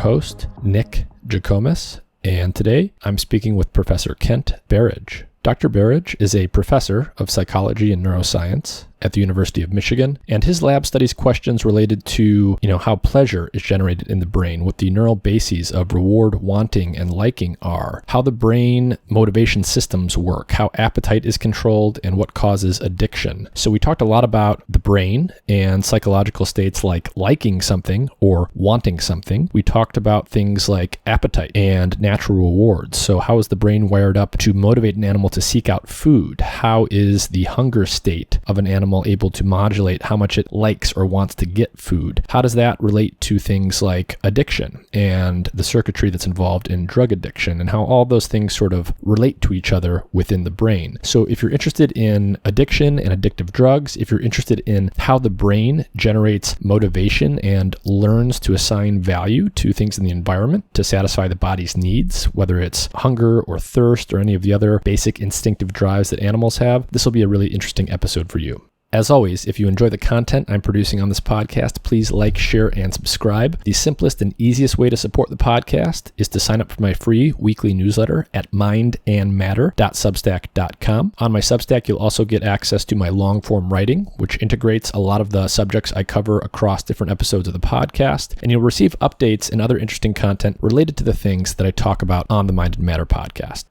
host, Nick Jikomes, and today I'm speaking with Professor Kent Berridge. Dr. Berridge is a professor of psychology and neuroscience at the University of Michigan, and his lab studies questions related to, how pleasure is generated in the brain, what the neural bases of reward, wanting, and liking are, how the brain motivation systems work, how appetite is controlled, and what causes addiction. So we talked a lot about the brain and psychological states like liking something or wanting something. We talked about things like appetite and natural rewards. So how is the brain wired up to motivate an animal to seek out food? How is the hunger state of an animal able to modulate how much it likes or wants to get food? How does that relate to things like addiction and the circuitry that's involved in drug addiction, and how all those things sort of relate to each other within the brain? So if you're interested in addiction and addictive drugs, if you're interested in how the brain generates motivation and learns to assign value to things in the environment to satisfy the body's needs, whether it's hunger or thirst or any of the other basic instinctive drives that animals have, this will be a really interesting episode for you. As always, if you enjoy the content I'm producing on this podcast, please like, share, and subscribe. The simplest and easiest way to support the podcast is to sign up for my free weekly newsletter at mindandmatter.substack.com. On my Substack, you'll also get access to my long-form writing, which integrates a lot of the subjects I cover across different episodes of the podcast, and you'll receive updates and other interesting content related to the things that I talk about on the Mind and Matter podcast.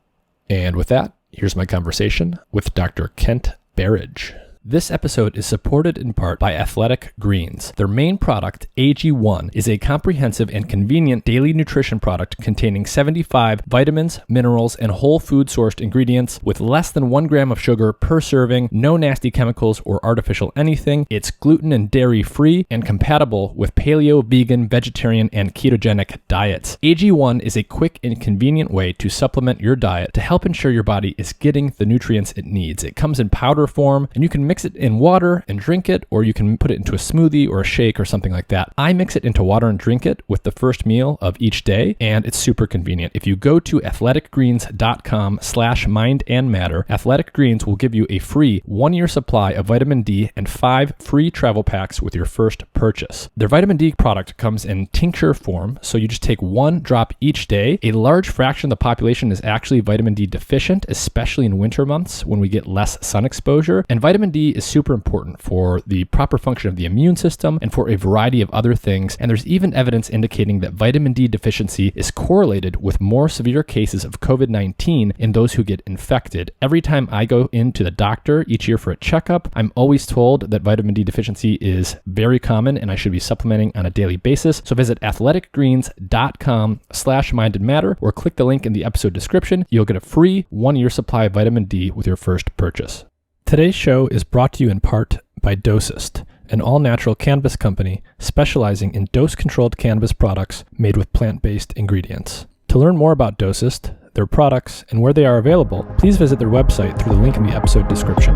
And with that, here's my conversation with Dr. Kent Berridge. This episode is supported in part by Athletic Greens. Their main product, AG1, is a comprehensive and convenient daily nutrition product containing 75 vitamins, minerals, and whole food sourced ingredients with less than 1 gram of sugar per serving, no nasty chemicals or artificial anything. It's gluten and dairy free and compatible with paleo, vegan, vegetarian, and ketogenic diets. AG1 is a quick and convenient way to supplement your diet to help ensure your body is getting the nutrients it needs. It comes in powder form, and you can mix it in water and drink it, or you can put it into a smoothie or a shake or something like that. I mix it into water and drink it with the first meal of each day, and it's super convenient. If you go to athleticgreens.com/mindandmatter, Athletic Greens will give you a free 1-year supply of vitamin D and 5 free travel packs with your first purchase. Their vitamin D product comes in tincture form, so you just take 1 drop each day. A large fraction of the population is actually vitamin D deficient, especially in winter months when we get less sun exposure, and vitamin D is super important for the proper function of the immune system and for a variety of other things. And there's even evidence indicating that vitamin D deficiency is correlated with more severe cases of COVID-19 in those who get infected. Every time I go into the doctor each year for a checkup, I'm always told that vitamin D deficiency is very common and I should be supplementing on a daily basis. So visit athleticgreens.com/mindandmatter or click the link in the episode description. You'll get a free 1-year supply of vitamin D with your first purchase. Today's show is brought to you in part by Dosist, an all-natural cannabis company specializing in dose-controlled cannabis products made with plant-based ingredients. To learn more about Dosist, their products, and where they are available, please visit their website through the link in the episode description.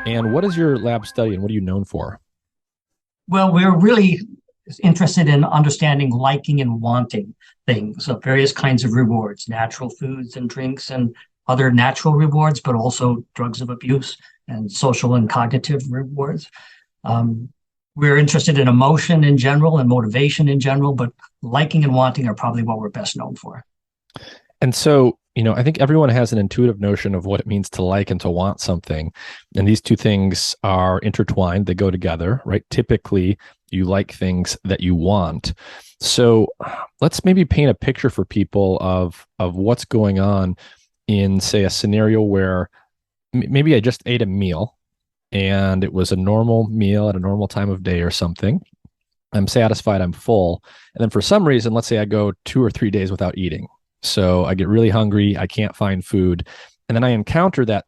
And what is your lab study and what are you known for? Well, we're really interested in understanding liking and wanting things of various kinds of rewards, natural foods and drinks and other natural rewards, but also drugs of abuse and social and cognitive rewards. We're interested in emotion in general and motivation in general, but liking and wanting are probably what we're best known for. And so, I think everyone has an intuitive notion of what it means to like and to want something. And these two things are intertwined. They go together, right? Typically, you like things that you want. So let's maybe paint a picture for people of what's going on in, say, a scenario where maybe I just ate a meal and it was a normal meal at a normal time of day or something. I'm satisfied, I'm full. And then for some reason, let's say I go 2 or 3 days without eating. So I get really hungry, I can't find food. And then I encounter that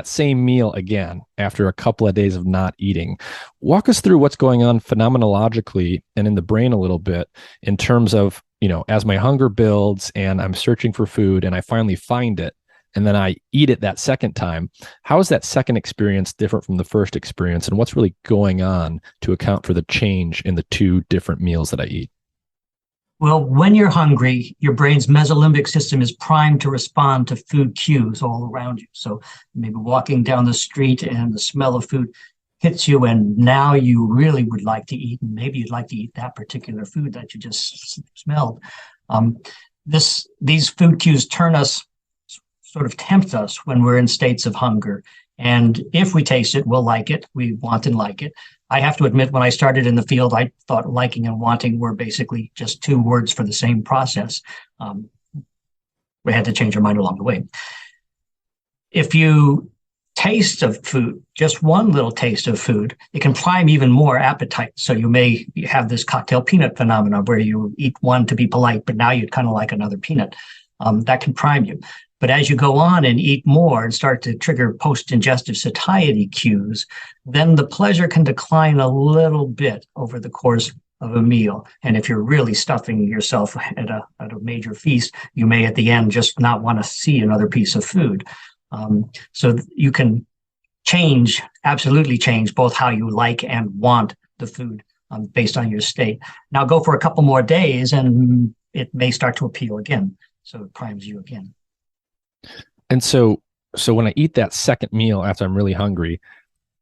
same meal again after a couple of days of not eating. Walk us through what's going on phenomenologically and in the brain a little bit in terms of, as my hunger builds and I'm searching for food and I finally find it and then I eat it that second time. How is that second experience different from the first experience? And what's really going on to account for the change in the 2 different meals that I eat? Well, when you're hungry, your brain's mesolimbic system is primed to respond to food cues all around you. So maybe walking down the street and the smell of food hits you, and now you really would like to eat, and maybe you'd like to eat that particular food that you just smelled. These food cues sort of tempt us when we're in states of hunger. And if we taste it, we'll like it. We want and like it. I have to admit, when I started in the field, I thought liking and wanting were basically just two words for the same process. We had to change our mind along the way. If you taste of food, just one little taste of food, it can prime even more appetite. So you may have this cocktail peanut phenomenon where you eat one to be polite, but now you'd kind of like another peanut. That can prime you. But as you go on and eat more and start to trigger post-ingestive satiety cues, then the pleasure can decline a little bit over the course of a meal. And if you're really stuffing yourself at a major feast, you may at the end just not want to see another piece of food. So you can absolutely change both how you like and want the food based on your state. Now go for a couple more days and it may start to appeal again. So it primes you again. And so when I eat that second meal after I'm really hungry,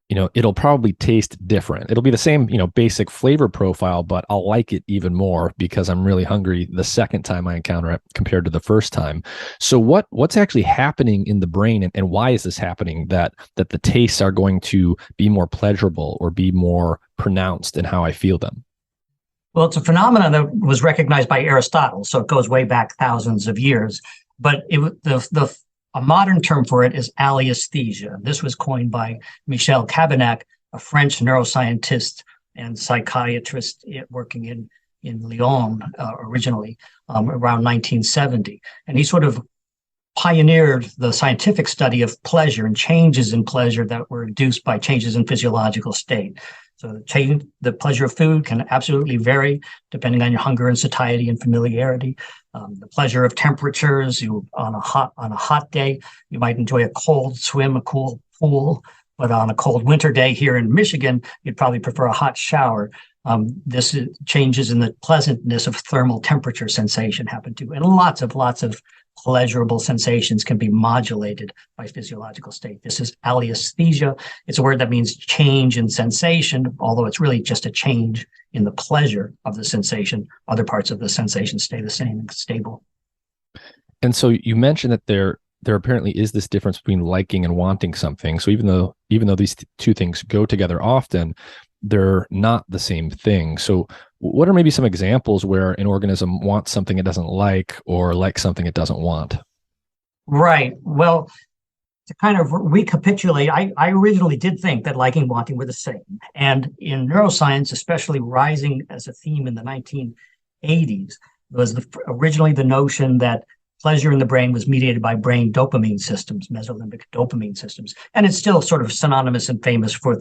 it'll probably taste different. It'll be the same, basic flavor profile, but I'll like it even more because I'm really hungry the second time I encounter it compared to the first time. So what's actually happening in the brain, and why is this happening that the tastes are going to be more pleasurable or be more pronounced in how I feel them? Well, it's a phenomenon that was recognized by Aristotle, so it goes way back thousands of years. But a modern term for it is alliesthesia. This was coined by Michel Cabannac, a French neuroscientist and psychiatrist working in Lyon originally around 1970. And he sort of pioneered the scientific study of pleasure and changes in pleasure that were induced by changes in physiological state. So the pleasure of food can absolutely vary depending on your hunger and satiety and familiarity. The pleasure of temperatures, on a hot day, you might enjoy a cold swim, a cool pool, but on a cold winter day here in Michigan, you'd probably prefer a hot shower. This changes in the pleasantness of thermal temperature sensation happen too, and lots of pleasurable sensations can be modulated by physiological state. This is alliesthesia. It's a word that means change in sensation, although it's really just a change in the pleasure of the sensation. Other parts of the sensation stay the same and stable. And so you mentioned that there apparently is this difference between liking and wanting something. So even though these two things go together often, they're not the same thing. So what are maybe some examples where an organism wants something it doesn't like or likes something it doesn't want? Right. Well, to kind of recapitulate, I originally did think that liking and wanting were the same. And in neuroscience, especially rising as a theme in the 1980s, was originally the notion that pleasure in the brain was mediated by brain dopamine systems, mesolimbic dopamine systems. And it's still sort of synonymous and famous for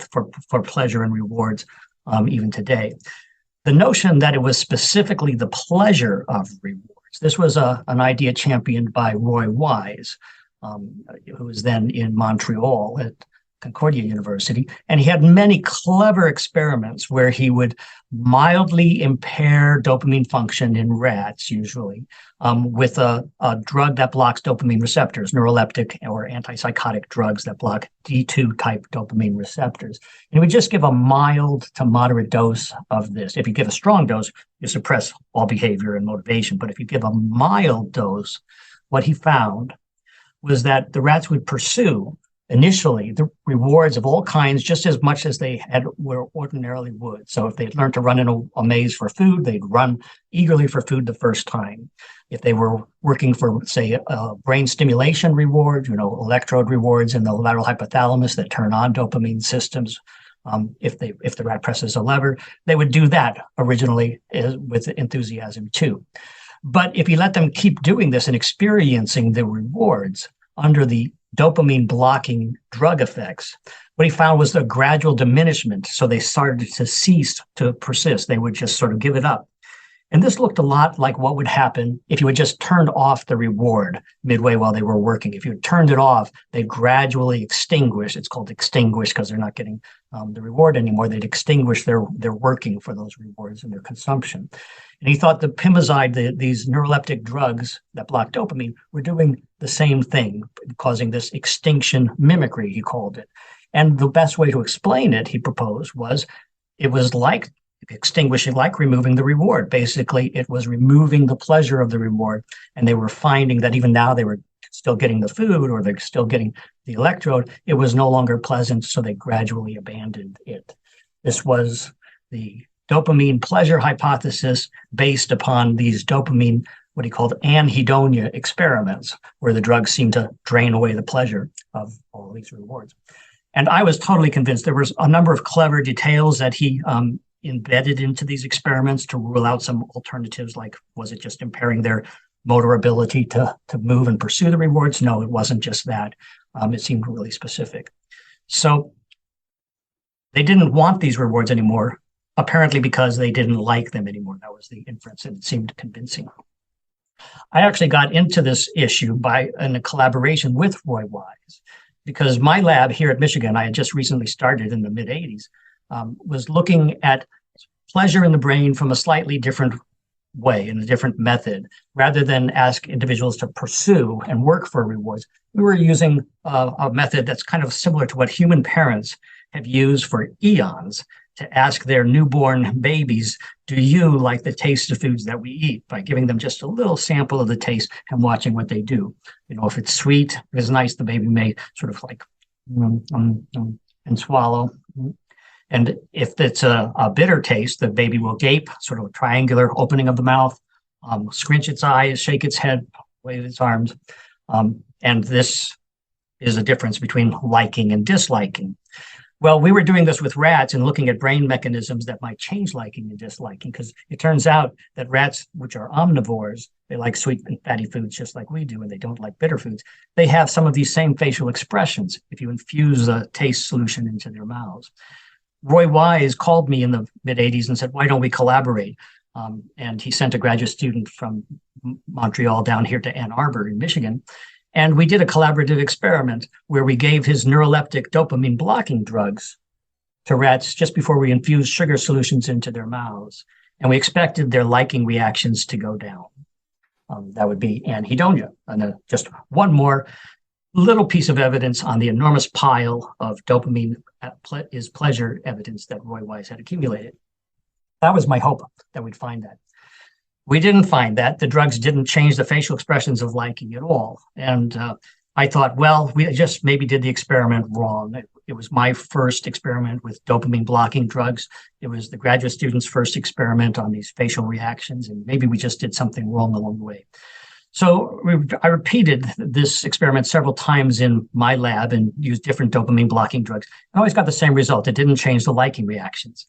pleasure and rewards even today. The notion that it was specifically the pleasure of rewards, this was an idea championed by Roy Wise, who was then in Montreal at Concordia University. And he had many clever experiments where he would mildly impair dopamine function in rats, usually, with a drug that blocks dopamine receptors, neuroleptic or antipsychotic drugs that block D2 type dopamine receptors. And he would just give a mild to moderate dose of this. If you give a strong dose, you suppress all behavior and motivation. But if you give a mild dose, what he found was that the rats would pursue initially the rewards of all kinds just as much as they ordinarily would. So if they'd learned to run in a maze for food, they'd run eagerly for food the first time. If they were working for, say, brain stimulation rewards, electrode rewards in the lateral hypothalamus that turn on dopamine systems, if the rat presses a lever, they would do that originally with enthusiasm too. But if you let them keep doing this and experiencing the rewards under the dopamine blocking drug effects, what he found was a gradual diminishment. So they started to cease to persist. They would just sort of give it up. And this looked a lot like what would happen if you had just turned off the reward midway while they were working. If you had turned it off, they'd gradually extinguish. It's called extinguish because they're not getting the reward anymore. They'd extinguish their working for those rewards and their consumption. And he thought the pimozide, these neuroleptic drugs that block dopamine, were doing the same thing, causing this extinction mimicry, he called it. And the best way to explain it, he proposed, was it was like extinguishing, like removing the reward. Basically, it was removing the pleasure of the reward. And they were finding that even now they were still getting the food or they're still getting the electrode. It was no longer pleasant, so they gradually abandoned it. This was the dopamine pleasure hypothesis based upon these dopamine, what he called anhedonia experiments, where the drugs seemed to drain away the pleasure of all these rewards. And I was totally convinced. There was a number of clever details that he embedded into these experiments to rule out some alternatives, like was it just impairing their motor ability to move and pursue the rewards? No, it wasn't just that. It seemed really specific. So they didn't want these rewards anymore, apparently because they didn't like them anymore. That was the inference, and it seemed convincing. I actually got into this issue in a collaboration with Roy Wise, because my lab here at Michigan, I had just recently started in the mid-'80s, was looking at pleasure in the brain from a slightly different way, in a different method. Rather than ask individuals to pursue and work for rewards, we were using a method that's kind of similar to what human parents have used for eons, to ask their newborn babies, do you like the taste of foods that we eat? By giving them just a little sample of the taste and watching what they do. You know, if it's sweet, if it's nice, the baby may sort of like and swallow. And if it's a bitter taste, the baby will gape, sort of a triangular opening of the mouth, scrunch its eyes, shake its head, wave its arms. And this is a difference between liking and disliking. Well, we were doing this with rats and looking at brain mechanisms that might change liking and disliking, because it turns out that rats, which are omnivores, they like sweet and fatty foods just like we do, and they don't like bitter foods. They have some of these same facial expressions if you infuse a taste solution into their mouths. Roy Wise called me in the mid-'80s and said, why don't we collaborate? And he sent a graduate student from Montreal down here to Ann Arbor in Michigan. And we did a collaborative experiment where we gave his neuroleptic dopamine blocking drugs to rats just before we infused sugar solutions into their mouths. And we expected their liking reactions to go down. That would be anhedonia. And just one more little piece of evidence on the enormous pile of dopamine is pleasure evidence that Roy Wise had accumulated. That was my hope that we'd find that. We didn't find that. The drugs didn't change the facial expressions of liking at all. And I thought, well, we just maybe did the experiment wrong. It was my first experiment with dopamine blocking drugs. It was the graduate student's first experiment on these facial reactions, and maybe we just did something wrong along the way. So I repeated this experiment several times in my lab and used different dopamine blocking drugs. I always got the same result. It didn't change the liking reactions.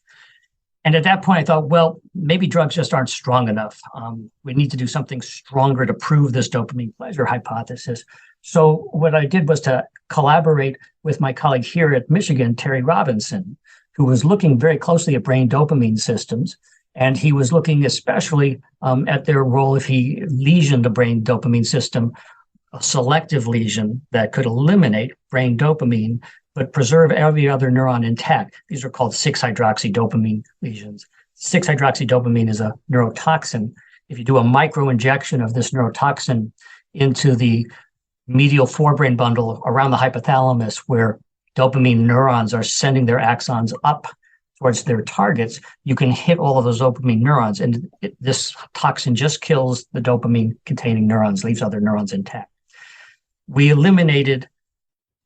And at that point, I thought, well, maybe drugs just aren't strong enough. We need to do something stronger to prove this dopamine pleasure hypothesis. So what I did was to collaborate with my colleague here at Michigan, Terry Robinson, who was looking very closely at brain dopamine systems. And he was looking especially at their role if he lesioned the brain dopamine system, a selective lesion that could eliminate brain dopamine but preserve every other neuron intact. These are called 6-hydroxydopamine lesions. 6-hydroxydopamine is a neurotoxin. If you do a microinjection of this neurotoxin into the medial forebrain bundle around the hypothalamus, where dopamine neurons are sending their axons up towards their targets, you can hit all of those dopamine neurons. And this toxin just kills the dopamine-containing neurons, leaves other neurons intact. We eliminated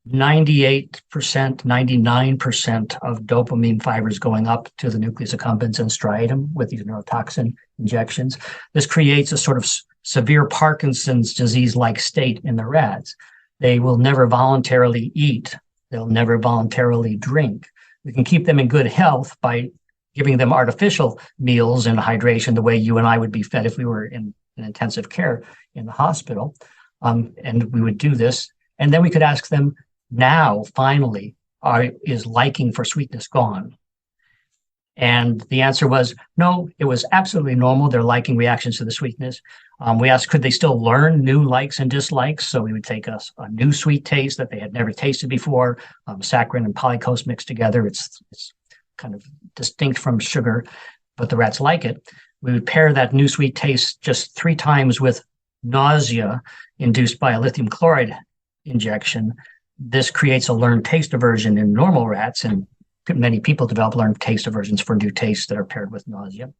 98%, 99% of dopamine fibers going up to the nucleus accumbens and striatum with these neurotoxin injections. This creates a sort of severe Parkinson's disease-like state in the rats. They will never voluntarily eat. They'll never voluntarily drink. We can keep them in good health by giving them artificial meals and hydration the way you and I would be fed if we were in intensive care in the hospital. And we would do this. And then we could ask them, now, finally, is liking for sweetness gone? And the answer was no, it was absolutely normal. Their liking reactions to the sweetness. We asked, could they still learn new likes and dislikes? So we would take a new sweet taste that they had never tasted before, saccharin and polykos mixed together. It's kind of distinct from sugar, but the rats like it. We would pair that new sweet taste just 3 times with nausea induced by a lithium chloride injection. This creates a learned taste aversion in normal rats, and many people develop learned taste aversions for new tastes that are paired with nausea.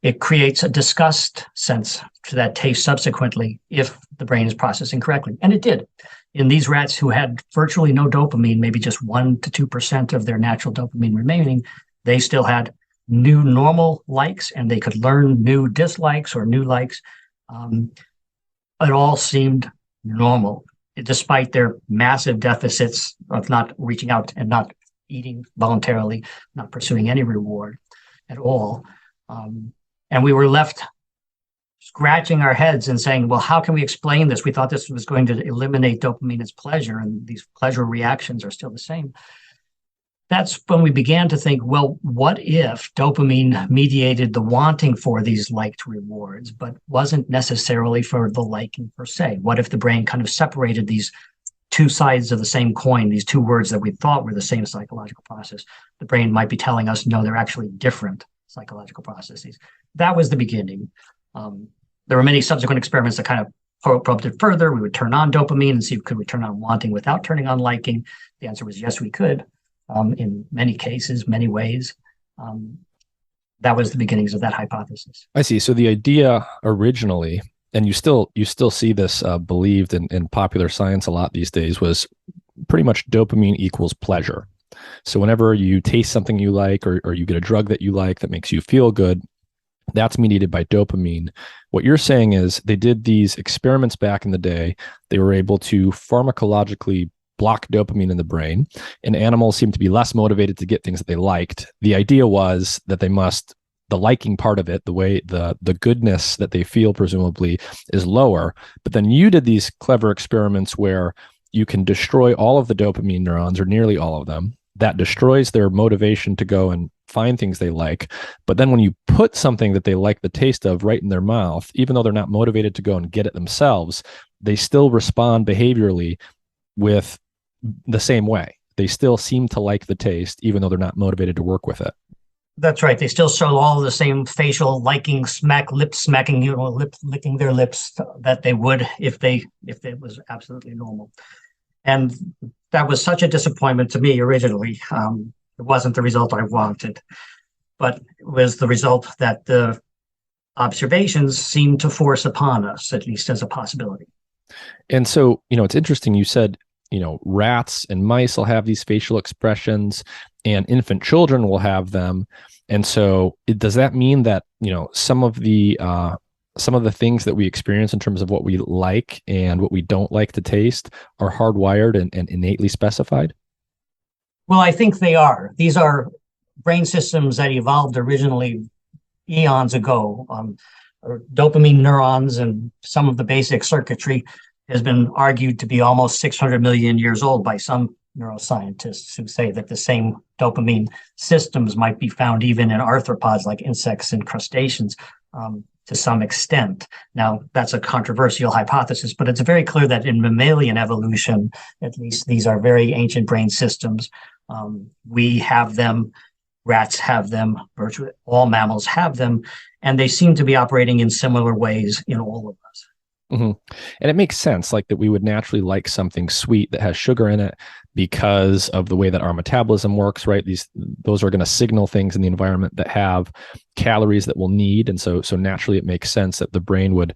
It creates a disgust sense to that taste subsequently if the brain is processing correctly. And it did. In these rats who had virtually no dopamine, maybe just 1 to 2% of their natural dopamine remaining, they still had new normal likes, and they could learn new dislikes or new likes. It all seemed normal, despite their massive deficits of not reaching out and not eating voluntarily, not pursuing any reward at all. And we were left scratching our heads and saying, well, how can we explain this? We thought this was going to eliminate dopamine as pleasure, and these pleasure reactions are still the same. That's when we began to think, well, what if dopamine mediated the wanting for these liked rewards, but wasn't necessarily for the liking per se? What if the brain kind of separated these 2 sides of the same coin, these 2 words that we thought were the same psychological process? The brain might be telling us, no, they're actually different psychological processes. That was the beginning. There were many subsequent experiments that kind of probed it further. We would turn on dopamine and see, could we turn on wanting without turning on liking? The answer was yes, we could. In many cases, many ways. That was the beginnings of that hypothesis. I see. So the idea originally, and you still see this believed in popular science a lot these days, was pretty much dopamine equals pleasure. So whenever you taste something you like, or you get a drug that you like that makes you feel good, that's mediated by dopamine. What you're saying is they did these experiments back in the day. They were able to pharmacologically block dopamine in the brain, and animals seem to be less motivated to get things that they liked. The idea was that the liking part of it, the way the goodness that they feel presumably is lower. But then you did these clever experiments where you can destroy all of the dopamine neurons, or nearly all of them. That destroys their motivation to go and find things they like. But then when you put something that they like the taste of right in their mouth, even though they're not motivated to go and get it themselves, they still respond behaviorally with the same way. They still seem to like the taste, even though they're not motivated to work with it. That's right. They still show all the same facial liking, lip smacking, licking their lips that they would if it was absolutely normal. And that was such a disappointment to me originally. It wasn't the result I wanted, but it was the result that the observations seemed to force upon us, at least as a possibility. And so, it's interesting. You said, rats and mice will have these facial expressions, and infant children will have them. And so does that mean that, some of the things that we experience in terms of what we like and what we don't like to taste are hardwired and innately specified? Well, I think they are. These are brain systems that evolved originally eons ago. Dopamine neurons and some of the basic circuitry has been argued to be almost 600 million years old by some neuroscientists who say that the same dopamine systems might be found even in arthropods like insects and crustaceans to some extent. Now, that's a controversial hypothesis, but it's very clear that in mammalian evolution, at least, these are very ancient brain systems. We have them, rats have them, virtually all mammals have them, and they seem to be operating in similar ways in all of us. Mm-hmm. And it makes sense, like that we would naturally like something sweet that has sugar in it because of the way that our metabolism works, right? Those are going to signal things in the environment that have calories that we'll need. And so naturally it makes sense that the brain would,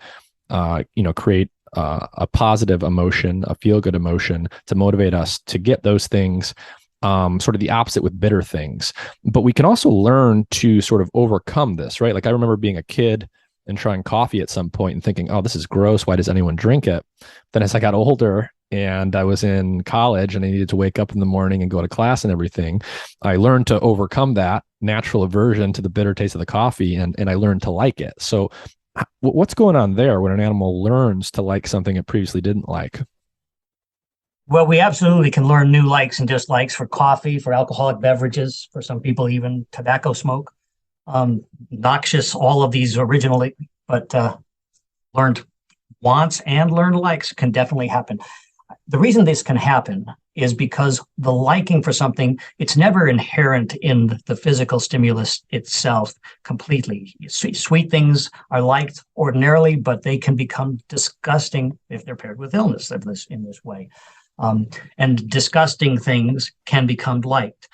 create a positive emotion, a feel-good emotion to motivate us to get those things, sort of the opposite with bitter things. But we can also learn to sort of overcome this, right? Like I remember being a kid and trying coffee at some point and thinking, oh, this is gross. Why does anyone drink it? Then as I got older and I was in college and I needed to wake up in the morning and go to class and everything, I learned to overcome that natural aversion to the bitter taste of the coffee, and I learned to like it. So what's going on there when an animal learns to like something it previously didn't like? Well, we absolutely can learn new likes and dislikes for coffee, for alcoholic beverages, for some people, even tobacco smoke. Noxious, all of these originally, but learned wants and learned likes can definitely happen. The reason this can happen is because the liking for something, it's never inherent in the physical stimulus itself completely. Sweet things are liked ordinarily, but they can become disgusting if they're paired with illness in this way. And disgusting things can become liked.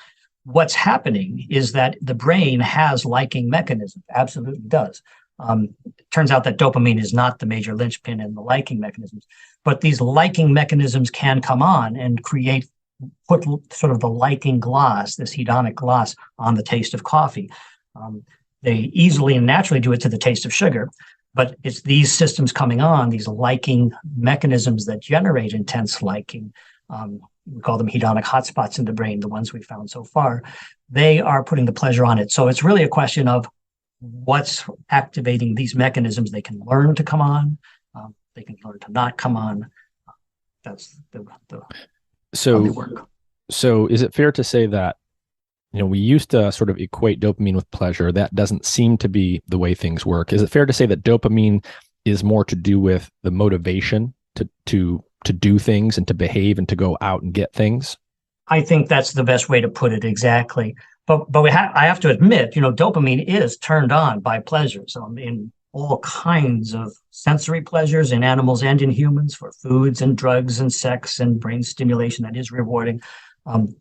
What's happening is that the brain has liking mechanisms, absolutely does. It turns out that dopamine is not the major linchpin in the liking mechanisms, but these liking mechanisms can come on and put sort of the liking gloss, this hedonic gloss, on the taste of coffee. They easily and naturally do it to the taste of sugar, but it's these systems coming on, these liking mechanisms that generate intense liking. We call them hedonic hotspots in the brain, the ones we found so far. They are putting the pleasure on it. So it's really a question of what's activating these mechanisms. They can learn to come on. They can learn to not come on. That's the so work. So is it fair to say that, we used to sort of equate dopamine with pleasure? That doesn't seem to be the way things work. Is it fair to say that dopamine is more to do with the motivation to do things and to behave and to go out and get things? I think that's the best way to put it, exactly. But I have to admit, dopamine is turned on by pleasures in all kinds of sensory pleasures in animals and in humans, for foods and drugs and sex and brain stimulation that is rewarding.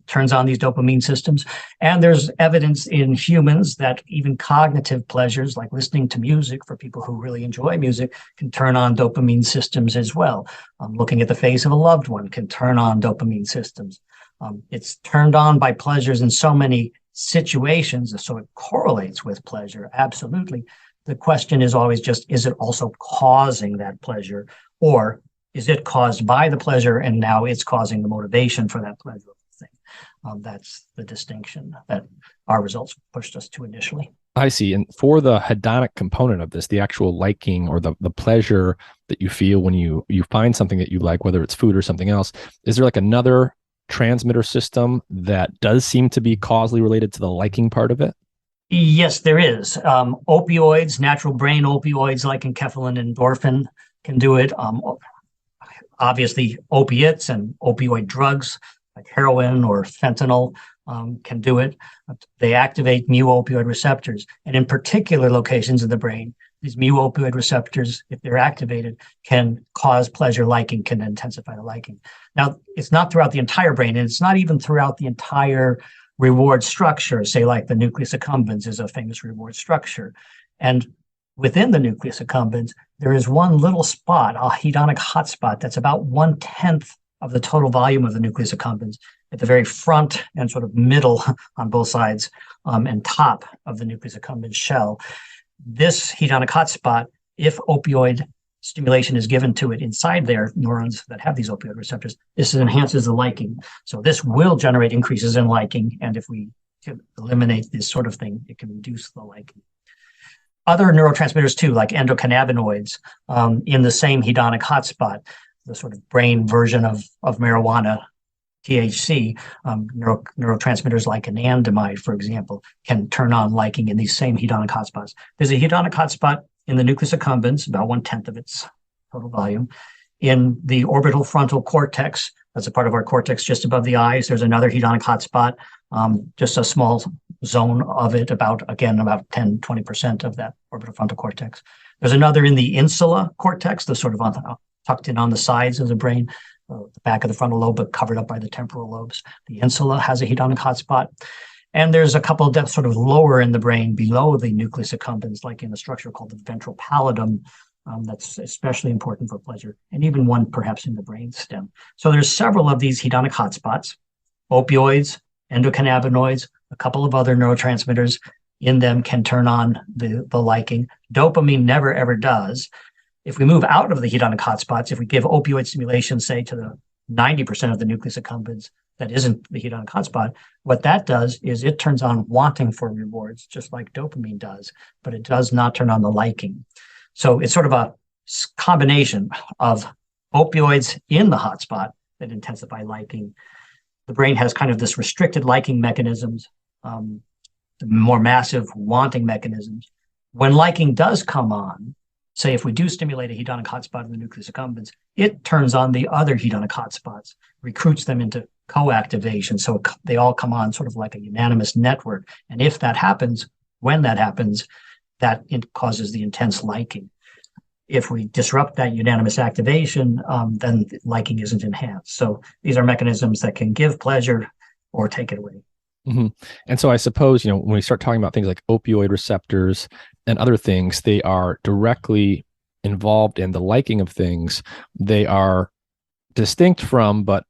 Turns on these dopamine systems. And there's evidence in humans that even cognitive pleasures, like listening to music, for people who really enjoy music, can turn on dopamine systems as well. Looking at the face of a loved one can turn on dopamine systems. It's turned on by pleasures in so many situations, so it correlates with pleasure, absolutely. The question is always just, is it also causing that pleasure, or is it caused by the pleasure and now it's causing the motivation for that pleasure? That's the distinction that our results pushed us to initially. I see. And for the hedonic component of this, the actual liking or the pleasure that you feel when you find something that you like, whether it's food or something else, is there like another transmitter system that does seem to be causally related to the liking part of it? Yes, there is. Opioids, natural brain opioids like enkephalin and endorphin can do it. Obviously, opiates and opioid drugs like heroin or fentanyl can do it. They activate mu-opioid receptors. And in particular locations in the brain, these mu-opioid receptors, if they're activated, can cause pleasure liking, can intensify the liking. Now, it's not throughout the entire brain, and it's not even throughout the entire reward structure. Say, like the nucleus accumbens is a famous reward structure. And within the nucleus accumbens, there is one little spot, a hedonic hotspot, that's about 1/10 of the total volume of the nucleus accumbens at the very front and sort of middle on both sides and top of the nucleus accumbens shell. This hedonic hotspot, if opioid stimulation is given to it inside their neurons that have these opioid receptors, this enhances the liking. So this will generate increases in liking. And if we can eliminate this sort of thing, it can reduce the liking. Other neurotransmitters too, like endocannabinoids in the same hedonic hotspot, the sort of brain version of marijuana, THC, neurotransmitters like anandamide, for example, can turn on liking in these same hedonic hotspots. There's a hedonic hotspot in the nucleus accumbens, about 1/10 of its total volume. In the orbital frontal cortex, that's a part of our cortex just above the eyes, there's another hedonic hotspot, just a small zone of it, about 10, 20% of that orbital frontal cortex. There's another in the insula cortex, the sort of tucked in on the sides of the brain, the back of the frontal lobe, but covered up by the temporal lobes. The insula has a hedonic hotspot. And there's a couple of depths sort of lower in the brain below the nucleus accumbens, like in a structure called the ventral pallidum, that's especially important for pleasure, and even one perhaps in the brain stem. So there's several of these hedonic hotspots, opioids, endocannabinoids, a couple of other neurotransmitters in them can turn on the liking. Dopamine never, ever does. If we move out of the hedonic hotspots, if we give opioid stimulation, say, to the 90% of the nucleus accumbens that isn't the hedonic hotspot, what that does is it turns on wanting for rewards, just like dopamine does, but it does not turn on the liking. So it's sort of a combination of opioids in the hotspot that intensify liking. The brain has kind of this restricted liking mechanisms, more massive wanting mechanisms. When liking does come on, say if we do stimulate a hedonic hotspot in the nucleus accumbens, it turns on the other hedonic hotspots, recruits them into co-activation. So they all come on sort of like a unanimous network. And if that happens, when that happens, that causes the intense liking. If we disrupt that unanimous activation, then liking isn't enhanced. So these are mechanisms that can give pleasure or take it away. Mm-hmm. And so I suppose, when we start talking about things like opioid receptors and other things, they are directly involved in the liking of things. They are distinct from, but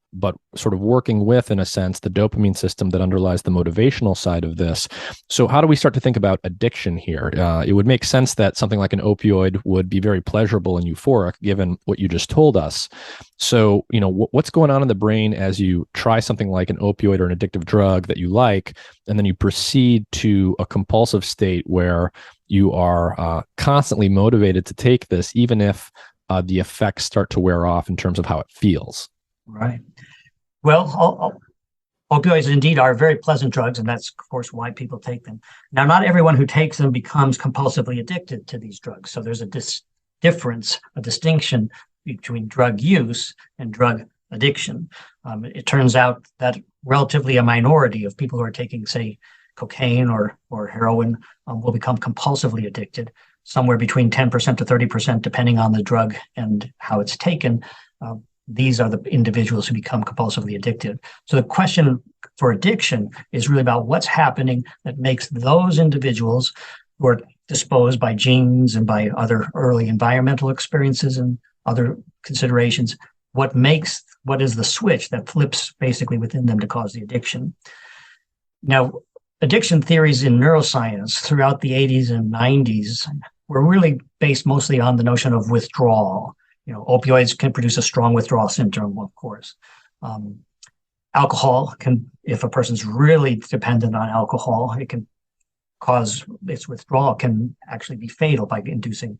sort of working with, in a sense, the dopamine system that underlies the motivational side of this. So how do we start to think about addiction here? It would make sense that something like an opioid would be very pleasurable and euphoric, given what you just told us. So, what's going on in the brain as you try something like an opioid or an addictive drug that you like, and then you proceed to a compulsive state where you are constantly motivated to take this, even if the effects start to wear off in terms of how it feels. Right. Well, opioids indeed are very pleasant drugs, and that's, of course, why people take them. Now, not everyone who takes them becomes compulsively addicted to these drugs. So there's a distinction between drug use and drug addiction. It turns out that relatively a minority of people who are taking, say, cocaine or heroin will become compulsively addicted, somewhere between 10% to 30%, depending on the drug and how it's taken. These are the individuals who become compulsively addicted. So the question for addiction is really about what's happening that makes those individuals who are disposed by genes and by other early environmental experiences and other considerations, what is the switch that flips basically within them to cause the addiction. Now, addiction theories in neuroscience throughout the 80s and 90s were really based mostly on the notion of withdrawal. Opioids can produce a strong withdrawal syndrome, of course. Alcohol can, if a person's really dependent on alcohol, it can cause its withdrawal can actually be fatal by inducing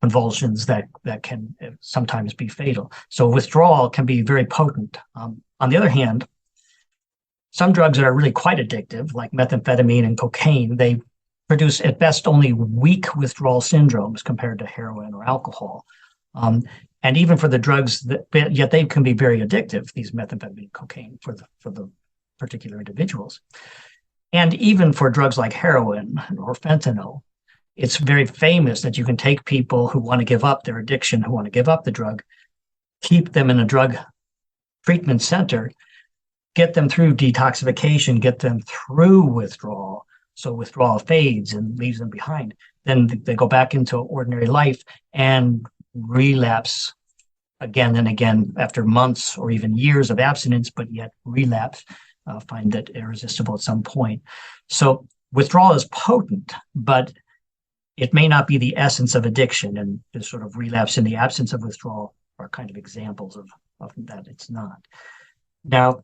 convulsions that can sometimes be fatal. So withdrawal can be very potent. On the other hand, some drugs that are really quite addictive, like methamphetamine and cocaine, they produce at best only weak withdrawal syndromes compared to heroin or alcohol. And even for the drugs yet they can be very addictive, these methamphetamine and cocaine for the particular individuals. And even for drugs like heroin or fentanyl, it's very famous that you can take people who want to give up their addiction, who want to give up the drug, keep them in a drug treatment center, get them through detoxification, get them through withdrawal. So withdrawal fades and leaves them behind. Then they go back into ordinary life and relapse again and again after months or even years of abstinence, but yet relapse, find that irresistible at some point. So withdrawal is potent, but it may not be the essence of addiction. And this sort of relapse in the absence of withdrawal are kind of examples of that it's not. Now,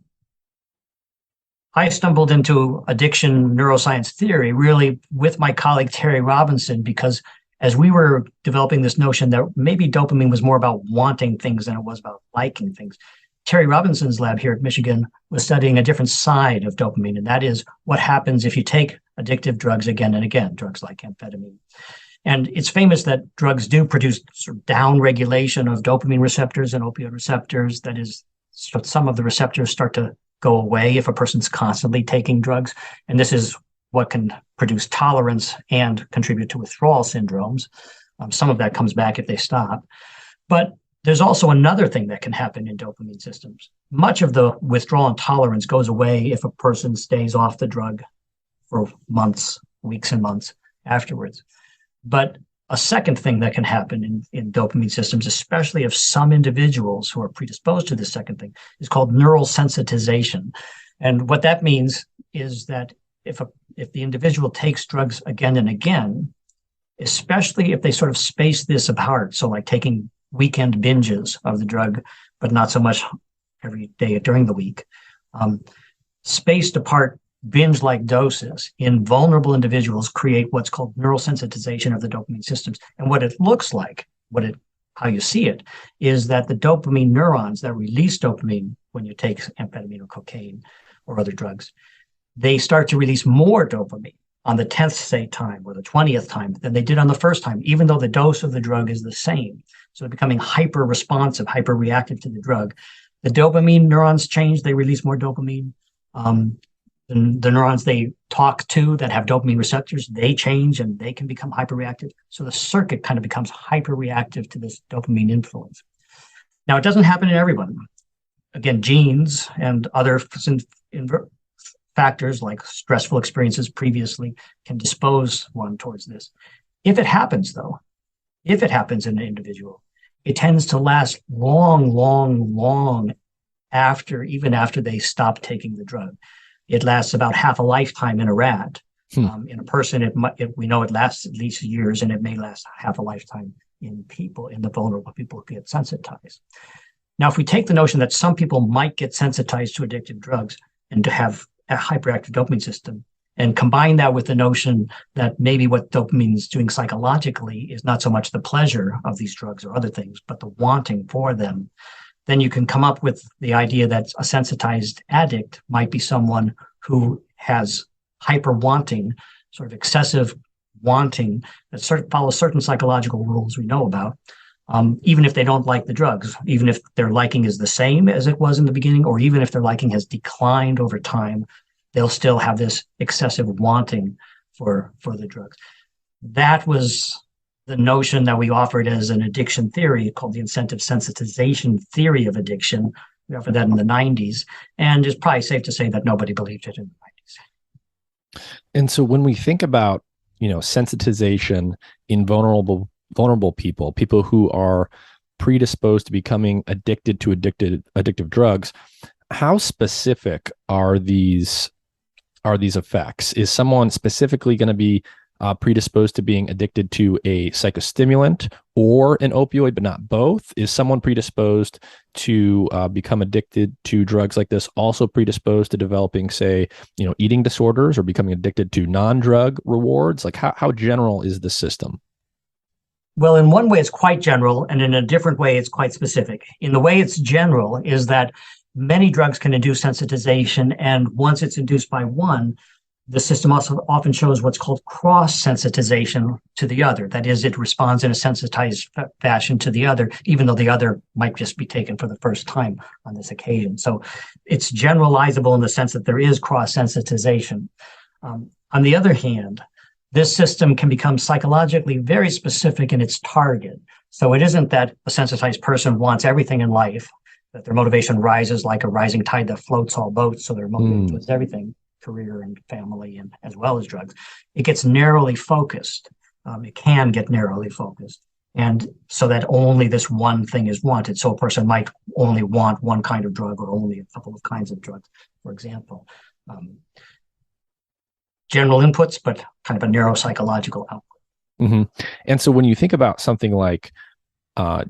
I stumbled into addiction neuroscience theory really with my colleague Terry Robinson, because as we were developing this notion that maybe dopamine was more about wanting things than it was about liking things, Terry Robinson's lab here at Michigan was studying a different side of dopamine, and that is what happens if you take addictive drugs again and again, drugs like amphetamine. And it's famous that drugs do produce sort of down-regulation of dopamine receptors and opioid receptors. That is, some of the receptors start to go away if a person's constantly taking drugs. And this is what can produce tolerance and contribute to withdrawal syndromes. Some of that comes back if they stop. But there's also another thing that can happen in dopamine systems. Much of the withdrawal and tolerance goes away if a person stays off the drug for months, weeks and months afterwards. But a second thing that can happen in dopamine systems, especially if some individuals who are predisposed to this second thing, is called neural sensitization. And what that means is that if the individual takes drugs again and again, especially if they sort of space this apart, so like taking weekend binges of the drug, but not so much every day during the week, spaced apart binge-like doses in vulnerable individuals create what's called neural sensitization of the dopamine systems. And what it looks like, what it how you see it, is that the dopamine neurons that release dopamine when you take amphetamine or cocaine or other drugs, they start to release more dopamine on the 10th, say, time or the 20th time than they did on the first time, even though the dose of the drug is the same. So they're becoming hyper-responsive, hyper-reactive to the drug. The dopamine neurons change, they release more dopamine. The neurons they talk to that have dopamine receptors, they change and they can become hyperreactive. So the circuit kind of becomes hyperreactive to this dopamine influence. Now, it doesn't happen in everyone. Again, genes and other factors like stressful experiences previously can dispose one towards this. If it happens, though, if it happens in an individual, it tends to last long after, even after they stop taking the drug. It lasts about half a lifetime in a rat. In a person, we know it lasts at least years, and it may last half a lifetime in people, in the vulnerable people who get sensitized. Now, if we take the notion that some people might get sensitized to addictive drugs and to have a hyperactive dopamine system, and combine that with the notion that maybe what dopamine is doing psychologically is not so much the pleasure of these drugs or other things, but the wanting for them, then you can come up with the idea that a sensitized addict might be someone who has hyper wanting, sort of excessive wanting that follows certain psychological rules we know about, even if they don't like the drugs, even if their liking is the same as it was in the beginning, or even if their liking has declined over time, they'll still have this excessive wanting for the drugs. That was the notion that we offered as an addiction theory called the incentive sensitization theory of addiction. We offered that in the 90s, and it's probably safe to say that nobody believed it in the 90s. And so when we think about, sensitization in vulnerable people who are predisposed to becoming addicted to addictive drugs, how specific are these effects? Is someone specifically going to be predisposed to being addicted to a psychostimulant or an opioid, but not both? Is someone predisposed to become addicted to drugs like this also predisposed to developing, say, eating disorders or becoming addicted to non-drug rewards? Like how general is the system? Well, in one way, it's quite general, and in a different way, it's quite specific. In the way it's general is that many drugs can induce sensitization, and once it's induced by one, the system also often shows what's called cross-sensitization to the other. That is, it responds in a sensitized fashion to the other, even though the other might just be taken for the first time on this occasion. So it's generalizable in the sense that there is cross-sensitization. On the other hand, this system can become psychologically very specific in its target. So it isn't that a sensitized person wants everything in life, that their motivation rises like a rising tide that floats all boats, so they're motivated towards everything, career and family, and as well as drugs. It gets narrowly focused. It can get narrowly focused. And so that only this one thing is wanted. So a person might only want one kind of drug or only a couple of kinds of drugs, for example. General inputs, but kind of a neuropsychological output. Mm-hmm. And so when you think about something like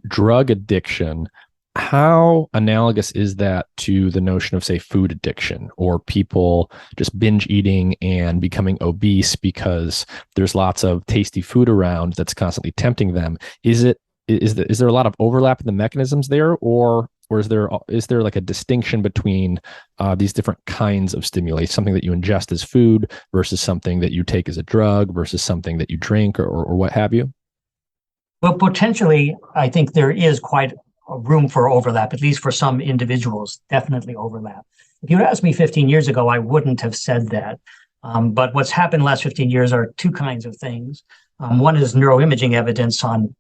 drug addiction, how analogous is that to the notion of, say, food addiction, or people just binge eating and becoming obese because there's lots of tasty food around that's constantly tempting them? Is there a lot of overlap in the mechanisms there, or is there like a distinction between these different kinds of stimuli, something that you ingest as food versus something that you take as a drug versus something that you drink or what have you? Well, potentially, I think there is quite a room for overlap, at least for some individuals, definitely overlap. If you had asked me 15 years ago, I wouldn't have said that. But what's happened in the last 15 years are two kinds of things. One is neuroimaging evidence on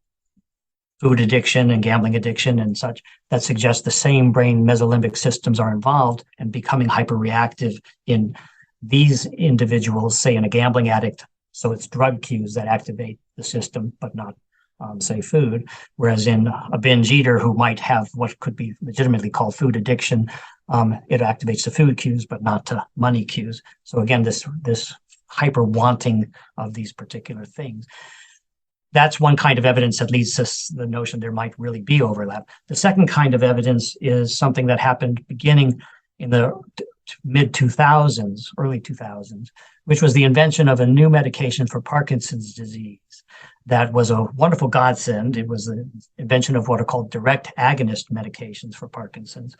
food addiction and gambling addiction and such that suggests the same brain mesolimbic systems are involved and becoming hyperreactive in these individuals, say in a gambling addict. So it's drug cues that activate the system, but not say food, whereas in a binge eater who might have what could be legitimately called food addiction, it activates the food cues, but not to money cues. So again, this hyper wanting of these particular things. That's one kind of evidence that leads to the notion there might really be overlap. The second kind of evidence is something that happened beginning in the mid 2000s, early 2000s, which was the invention of a new medication for Parkinson's disease. That was a wonderful godsend. It was the invention of what are called direct agonist medications for Parkinson's.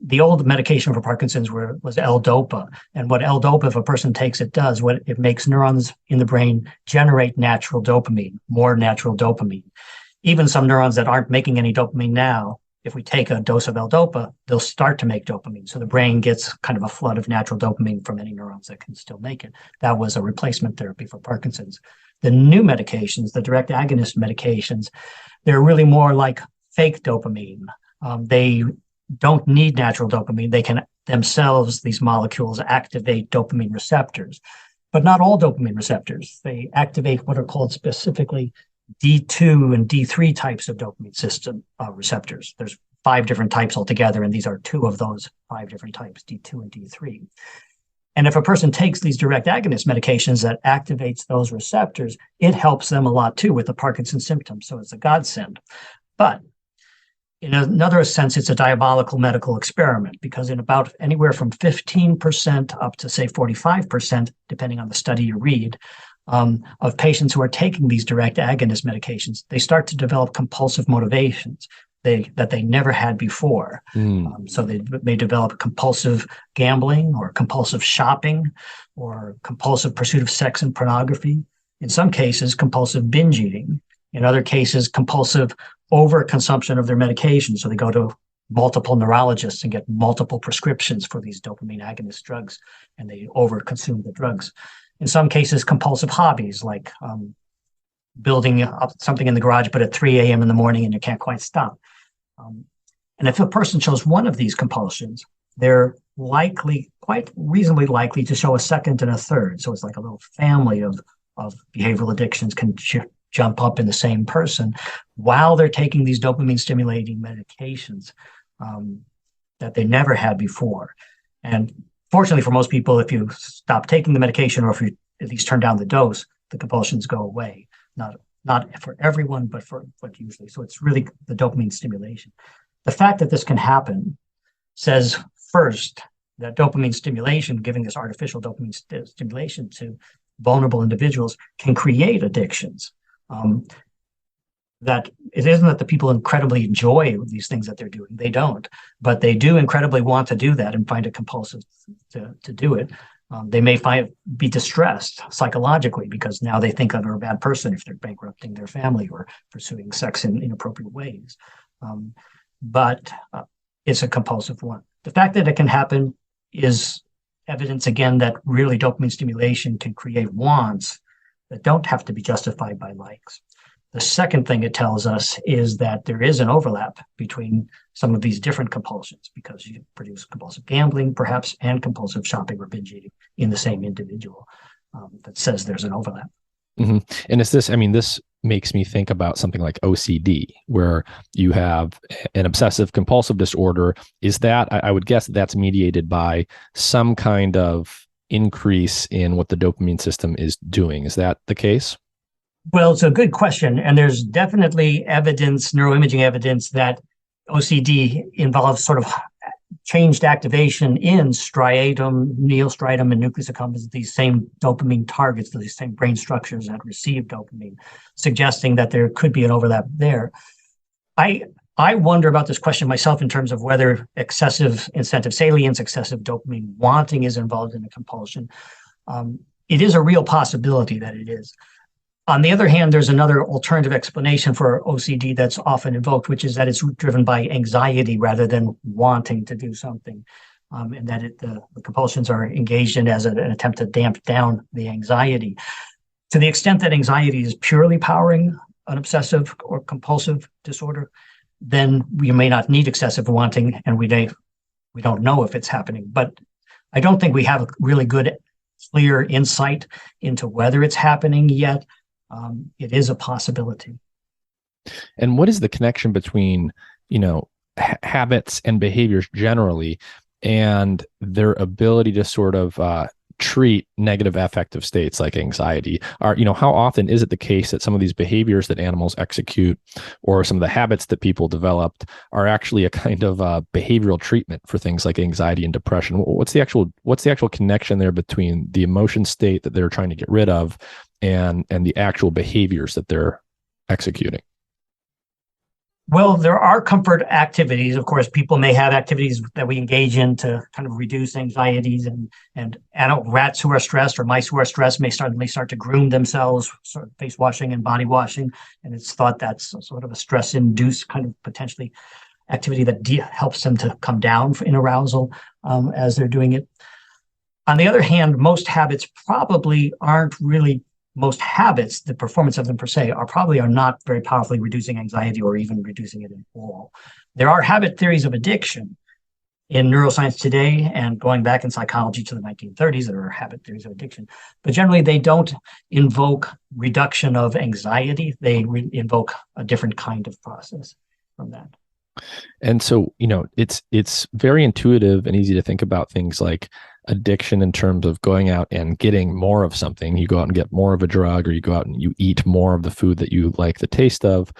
The old medication for Parkinson's was L-Dopa. And what L-Dopa, if a person takes it, does, what it makes neurons in the brain generate natural dopamine, more natural dopamine. Even some neurons that aren't making any dopamine now, if we take a dose of L-Dopa, they'll start to make dopamine. So the brain gets kind of a flood of natural dopamine from any neurons that can still make it. That was a replacement therapy for Parkinson's. The new medications, the direct agonist medications, they're really more like fake dopamine. They don't need natural dopamine. They can themselves, these molecules, activate dopamine receptors, but not all dopamine receptors. They activate what are called specifically D2 and D3 types of dopamine system receptors. There's 5 different types altogether, and these are 2 of those 5 different types, D2 and D3. And if a person takes these direct agonist medications that activates those receptors, it helps them a lot too with the Parkinson's symptoms. So it's a godsend. But in another sense, it's a diabolical medical experiment, because in about anywhere from 15% up to, say, 45%, depending on the study you read, of patients who are taking these direct agonist medications, they start to develop compulsive motivations that they never had before. So they may develop compulsive gambling or compulsive shopping or compulsive pursuit of sex and pornography. In some cases, compulsive binge eating. In other cases, compulsive overconsumption of their medication. So they go to multiple neurologists and get multiple prescriptions for these dopamine agonist drugs, and they overconsume the drugs. In some cases, compulsive hobbies like building up something in the garage, but at 3 a.m. in the morning and you can't quite stop. And if a person shows one of these compulsions, they're quite reasonably likely to show a second and a third. So it's like a little family of behavioral addictions can jump up in the same person while they're taking these dopamine stimulating medications that they never had before. And fortunately for most people, if you stop taking the medication, or if you at least turn down the dose, the compulsions go away. Not for everyone, but usually. So it's really the dopamine stimulation. The fact that this can happen says, first, that dopamine stimulation, giving this artificial dopamine stimulation to vulnerable individuals, can create addictions. That it isn't that the people incredibly enjoy these things that they're doing. They don't, but they do incredibly want to do that and find it compulsive to do it. They may be distressed psychologically because now they think they're a bad person if they're bankrupting their family or pursuing sex in inappropriate ways. But it's a compulsive one. The fact that it can happen is evidence, again, that really dopamine stimulation can create wants that don't have to be justified by likes. The second thing it tells us is that there is an overlap between some of these different compulsions, because you produce compulsive gambling, perhaps, and compulsive shopping or binge eating in the same individual. That says there's an overlap. Mm-hmm. And this makes me think about something like OCD, where you have an obsessive compulsive disorder. Is that, I would guess that's mediated by some kind of increase in what the dopamine system is doing. Is that the case? Well, it's a good question. And there's definitely evidence, neuroimaging evidence, that OCD involves sort of changed activation in striatum, neostriatum, and nucleus accumbens, these same dopamine targets, these same brain structures that receive dopamine, suggesting that there could be an overlap there. I wonder about this question myself in terms of whether excessive incentive salience, excessive dopamine wanting is involved in a compulsion. It is a real possibility that it is. On the other hand, there's another alternative explanation for OCD that's often invoked, which is that it's driven by anxiety rather than wanting to do something, and that the compulsions are engaged in as an attempt to damp down the anxiety. To the extent that anxiety is purely powering an obsessive or compulsive disorder, then we may not need excessive wanting, and we don't know if it's happening. But I don't think we have a really good, clear insight into whether it's happening yet. It is a possibility. And what is the connection between, habits and behaviors generally, and their ability to sort of treat negative affective states like anxiety? How often is it the case that some of these behaviors that animals execute or some of the habits that people developed are actually a kind of behavioral treatment for things like anxiety and depression? What's the actual connection there between the emotion state that they're trying to get rid of and the actual behaviors that they're executing? Well, there are comfort activities. Of course, people may have activities that we engage in to kind of reduce anxieties, and adult rats who are stressed or mice who are stressed may start to groom themselves, sort of face washing and body washing. And it's thought that's sort of a stress-induced kind of potentially activity that helps them to come down in arousal as they're doing it. On the other hand, most habits, the performance of them per se, are not very powerfully reducing anxiety or even reducing it at all. There are habit theories of addiction in neuroscience today, and going back in psychology to the 1930s, there are habit theories of addiction. But generally, they don't invoke reduction of anxiety. They invoke a different kind of process from that. And so, it's very intuitive and easy to think about things like addiction in terms of going out and getting more of something. You go out and get more of a drug, or you go out and you eat more of the food that you like the taste of.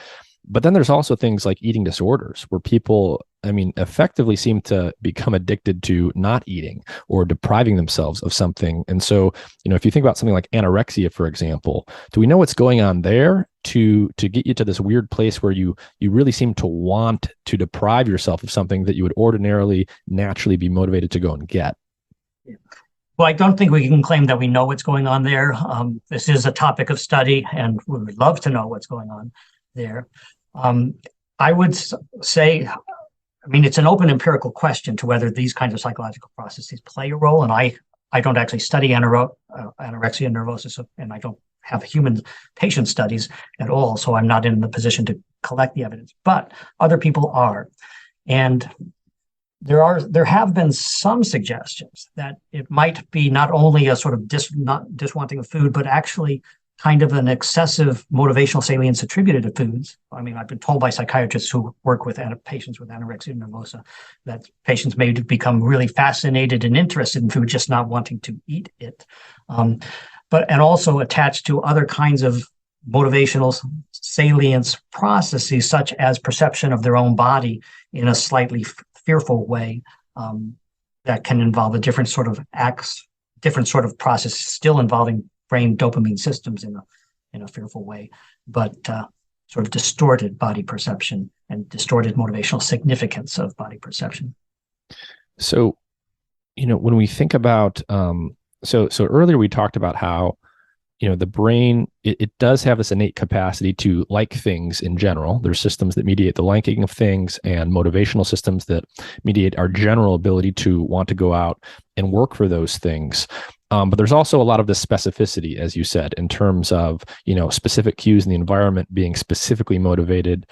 But then there's also things like eating disorders where people, effectively seem to become addicted to not eating or depriving themselves of something. And so, if you think about something like anorexia, for example, do we know what's going on there to get you to this weird place where you really seem to want to deprive yourself of something that you would ordinarily naturally be motivated to go and get? Well, I don't think we can claim that we know what's going on there. This is a topic of study, and we would love to know what's going on there. I would say, it's an open empirical question to whether these kinds of psychological processes play a role. And I don't actually study anorexia nervosa, and I don't have human patient studies at all, so I'm not in the position to collect the evidence. But other people are. And there have been some suggestions that it might be not only a sort of not diswanting of food, but actually kind of an excessive motivational salience attributed to foods. I've been told by psychiatrists who work with patients with anorexia nervosa that patients may become really fascinated and interested in food, just not wanting to eat it. And also attached to other kinds of motivational salience processes, such as perception of their own body in a slightly fearful way, that can involve a different sort of process, still involving brain dopamine systems in a fearful way, but sort of distorted body perception and distorted motivational significance of body perception. So, when we think about, so earlier we talked about how, the brain, it does have this innate capacity to like things in general. There's systems that mediate the liking of things and motivational systems that mediate our general ability to want to go out and work for those things. But there's also a lot of this specificity, as you said, in terms of, specific cues in the environment being specifically motivated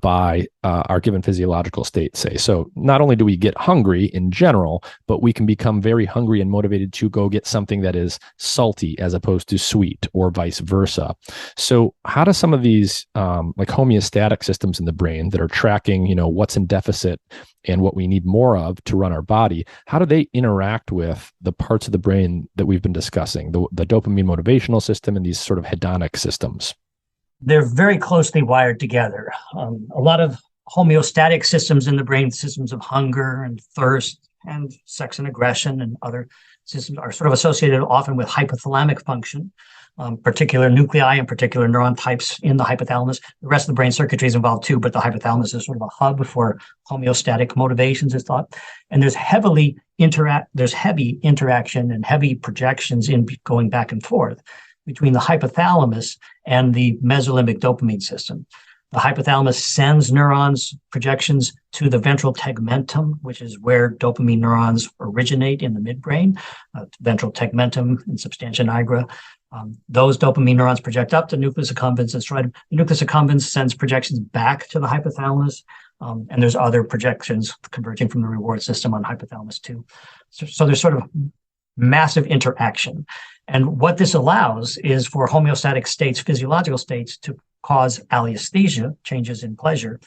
by our given physiological state, say. So not only do we get hungry in general, but we can become very hungry and motivated to go get something that is salty as opposed to sweet, or vice versa. So how do some of these like homeostatic systems in the brain that are tracking, what's in deficit and what we need more of to run our body, how do they interact with the parts of the brain that we've been discussing, the dopamine motivational system and these sort of hedonic systems? They're very closely wired together. A lot of homeostatic systems in the brain, systems of hunger and thirst and sex and aggression and other systems, are sort of associated often with hypothalamic function, particular nuclei and particular neuron types in the hypothalamus. The rest of the brain circuitry is involved too, but the hypothalamus is sort of a hub for homeostatic motivations, is thought. And there's heavy interaction and heavy projections in going back and forth between the hypothalamus and the mesolimbic dopamine system. The hypothalamus sends neurons projections to the ventral tegmentum, which is where dopamine neurons originate in the midbrain, ventral tegmentum and substantia nigra. Those dopamine neurons project up to nucleus accumbens and striatum. The nucleus accumbens sends projections back to the hypothalamus, and there's other projections converging from the reward system on hypothalamus too. So there's sort of massive interaction. And what this allows is for homeostatic states, physiological states, to cause alliesthesia, changes in pleasure,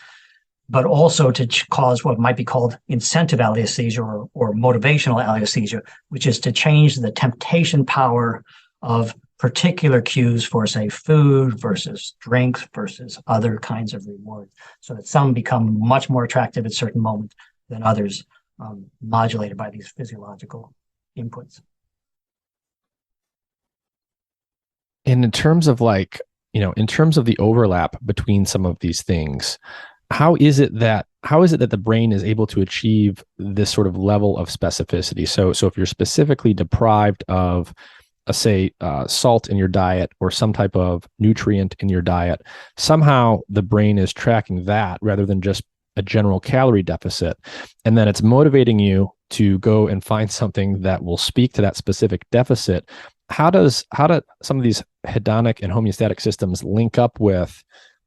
but also to cause what might be called incentive alliesthesia or motivational alliesthesia, which is to change the temptation power of particular cues for, say, food versus drinks versus other kinds of rewards, so that some become much more attractive at certain moments than others, modulated by these physiological inputs. And in terms of in terms of the overlap between some of these things, how is it that the brain is able to achieve this sort of level of specificity? So if you're specifically deprived of say salt in your diet or some type of nutrient in your diet, somehow the brain is tracking that rather than just a general calorie deficit. And then it's motivating you to go and find something that will speak to that specific deficit. How do some of these hedonic and homeostatic systems link up with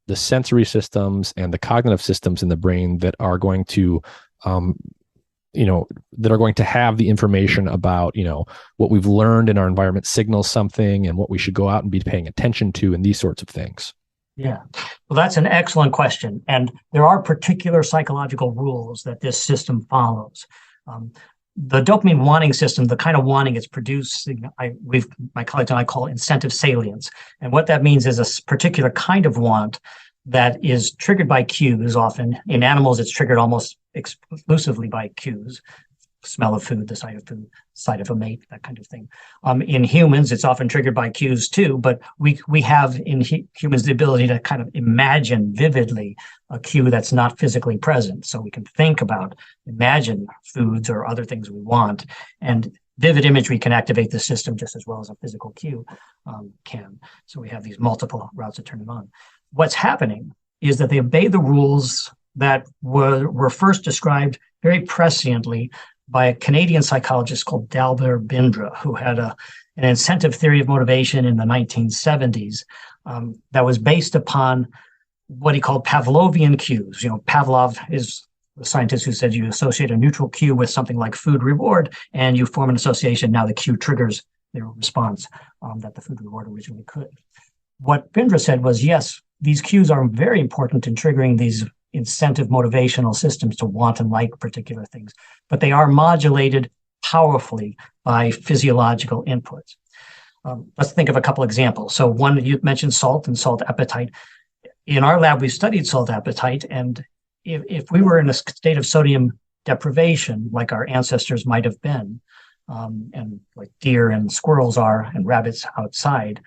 the sensory systems and the cognitive systems in the brain that are going to that are going to have the information about, what we've learned in our environment signals something and what we should go out and be paying attention to and these sorts of things? Yeah, well, that's an excellent question. And there are particular psychological rules that this system follows. The dopamine wanting system, the kind of wanting it's producing, my colleagues and I call incentive salience. And what that means is a particular kind of want that is triggered by cues. Often in animals, it's triggered almost exclusively by cues: smell of food, the sight of a mate, that kind of thing. In humans, it's often triggered by cues too, but we have in humans the ability to kind of imagine vividly a cue that's not physically present. So we can imagine foods or other things we want, and vivid imagery can activate the system just as well as a physical cue can. So we have these multiple routes to turn it on. What's happening is that they obey the rules that were first described very presciently by a Canadian psychologist called Dalbert Bindra, who had an incentive theory of motivation in the 1970s that was based upon what he called Pavlovian cues. Pavlov is the scientist who said you associate a neutral cue with something like food reward, and you form an association. Now the cue triggers the response that the food reward originally could. What Bindra said was, yes, these cues are very important in triggering these incentive motivational systems to want and like particular things, but they are modulated powerfully by physiological inputs. Let's think of a couple examples. So one, you mentioned salt and salt appetite. In our lab, we studied salt appetite, and if we were in a state of sodium deprivation, like our ancestors might have been, and like deer and squirrels are, and rabbits outside,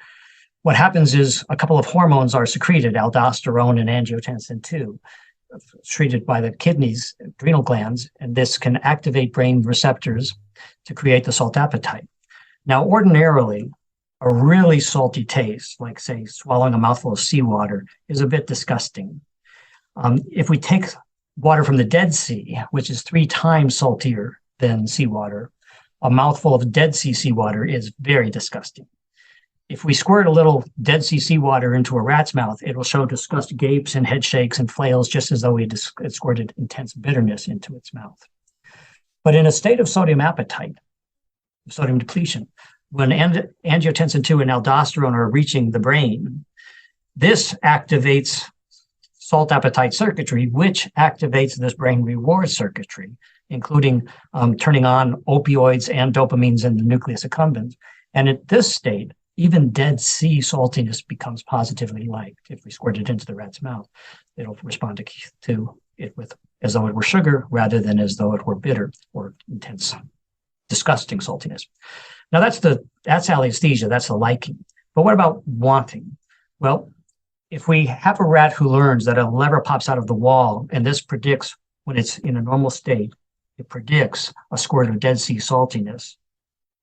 what happens is a couple of hormones are secreted, aldosterone and angiotensin II, treated by the kidneys, adrenal glands, and this can activate brain receptors to create the salt appetite. Now, ordinarily, a really salty taste, like, say, swallowing a mouthful of seawater, is a bit disgusting. If we take water from the Dead Sea, which is 3 times saltier than seawater, a mouthful of Dead Sea seawater is very disgusting. If we squirt a little Dead Sea seawater into a rat's mouth, it will show disgust gapes and head shakes and flails, just as though we had squirted intense bitterness into its mouth. But in a state of sodium appetite, sodium depletion, when angiotensin II and aldosterone are reaching the brain, this activates salt appetite circuitry, which activates this brain reward circuitry, including turning on opioids and dopamines in the nucleus accumbens. And at this state, even Dead Sea saltiness becomes positively liked. If we squirt it into the rat's mouth, it'll respond to it with as though it were sugar rather than as though it were bitter or intense, disgusting saltiness. Now that's alliesthesia, that's the liking. But what about wanting? Well, if we have a rat who learns that a lever pops out of the wall, and this predicts when it's in a normal state, it predicts a squirt of Dead Sea saltiness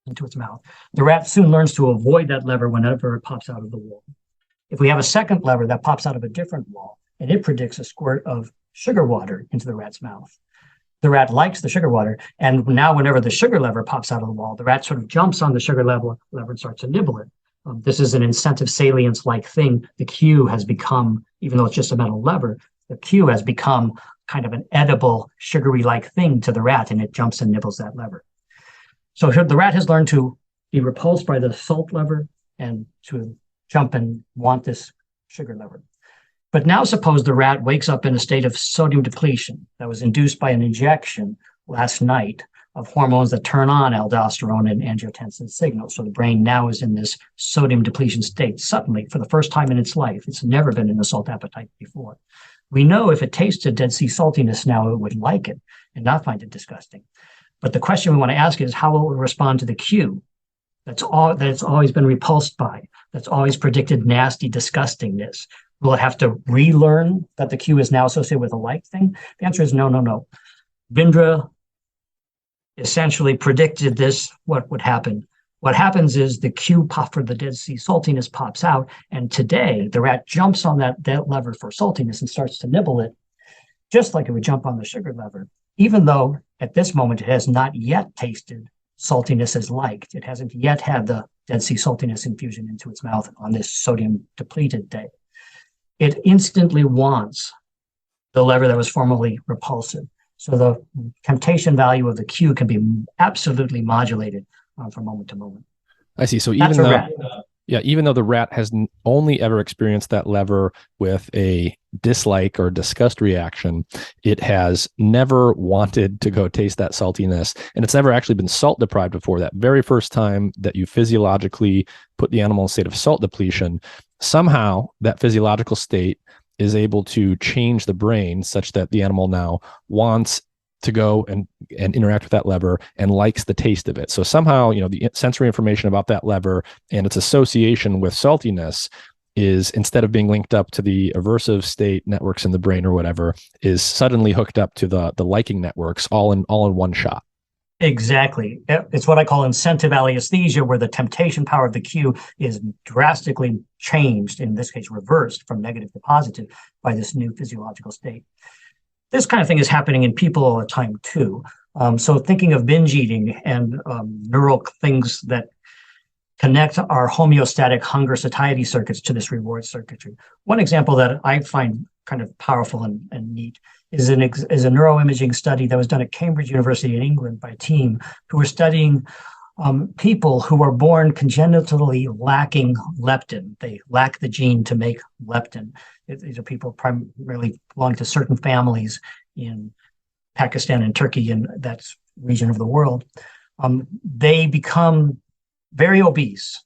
into its mouth, the rat soon learns to avoid that lever whenever it pops out of the wall. If we have a second lever that pops out of a different wall, and it predicts a squirt of sugar water into the rat's mouth, the rat likes the sugar water, and now whenever the sugar lever pops out of the wall, the rat sort of jumps on the sugar lever and starts to nibble it. This is an incentive salience-like thing. The cue has become, even though it's just a metal lever, the cue has become kind of an edible, sugary-like thing to the rat, and it jumps and nibbles that lever. So the rat has learned to be repulsed by the salt lever and to jump and want this sugar lever. But now suppose the rat wakes up in a state of sodium depletion that was induced by an injection last night of hormones that turn on aldosterone and angiotensin signals. So the brain now is in this sodium depletion state suddenly for the first time in its life. It's never been in a salt appetite before. We know if it tasted Dead Sea saltiness now, it would like it and not find it disgusting. But the question we want to ask is how will it respond to the cue that it's always been repulsed by, that's always predicted nasty disgustingness? Will it have to relearn that the cue is now associated with a like thing? The answer is no. Vindra essentially predicted this, what would happen. What happens is the cue pop for the Dead Sea saltiness pops out, and today the rat jumps on that lever for saltiness and starts to nibble it, just like it would jump on the sugar lever, even though at this moment it has not yet tasted saltiness as liked. It hasn't yet had the Dead Sea saltiness infusion into its mouth on this sodium depleted day. It instantly wants the lever that was formerly repulsive. So the temptation value of the cue can be absolutely modulated from moment to moment. I see. So even though the rat has only ever experienced that lever with a dislike or disgust reaction, it has never wanted to go taste that saltiness, and it's never actually been salt deprived before. That very first time that you physiologically put the animal in a state of salt depletion, somehow that physiological state is able to change the brain such that the animal now wants to go and interact with that lever and likes the taste of it. So somehow, the sensory information about that lever and its association with saltiness is, instead of being linked up to the aversive state networks in the brain or whatever, is suddenly hooked up to the liking networks all in one shot. Exactly. It's what I call incentive alliesthesia, where the temptation power of the cue is drastically changed, in this case reversed from negative to positive by this new physiological state. This kind of thing is happening in people all the time too. So thinking of binge eating and neural things that connect our homeostatic hunger satiety circuits to this reward circuitry. One example that I find kind of powerful and neat is a neuroimaging study that was done at Cambridge University in England by a team who were studying people who are born congenitally lacking leptin. They lack the gene to make leptin. These are people primarily belong to certain families in Pakistan and Turkey, and that region of the world. They become very obese.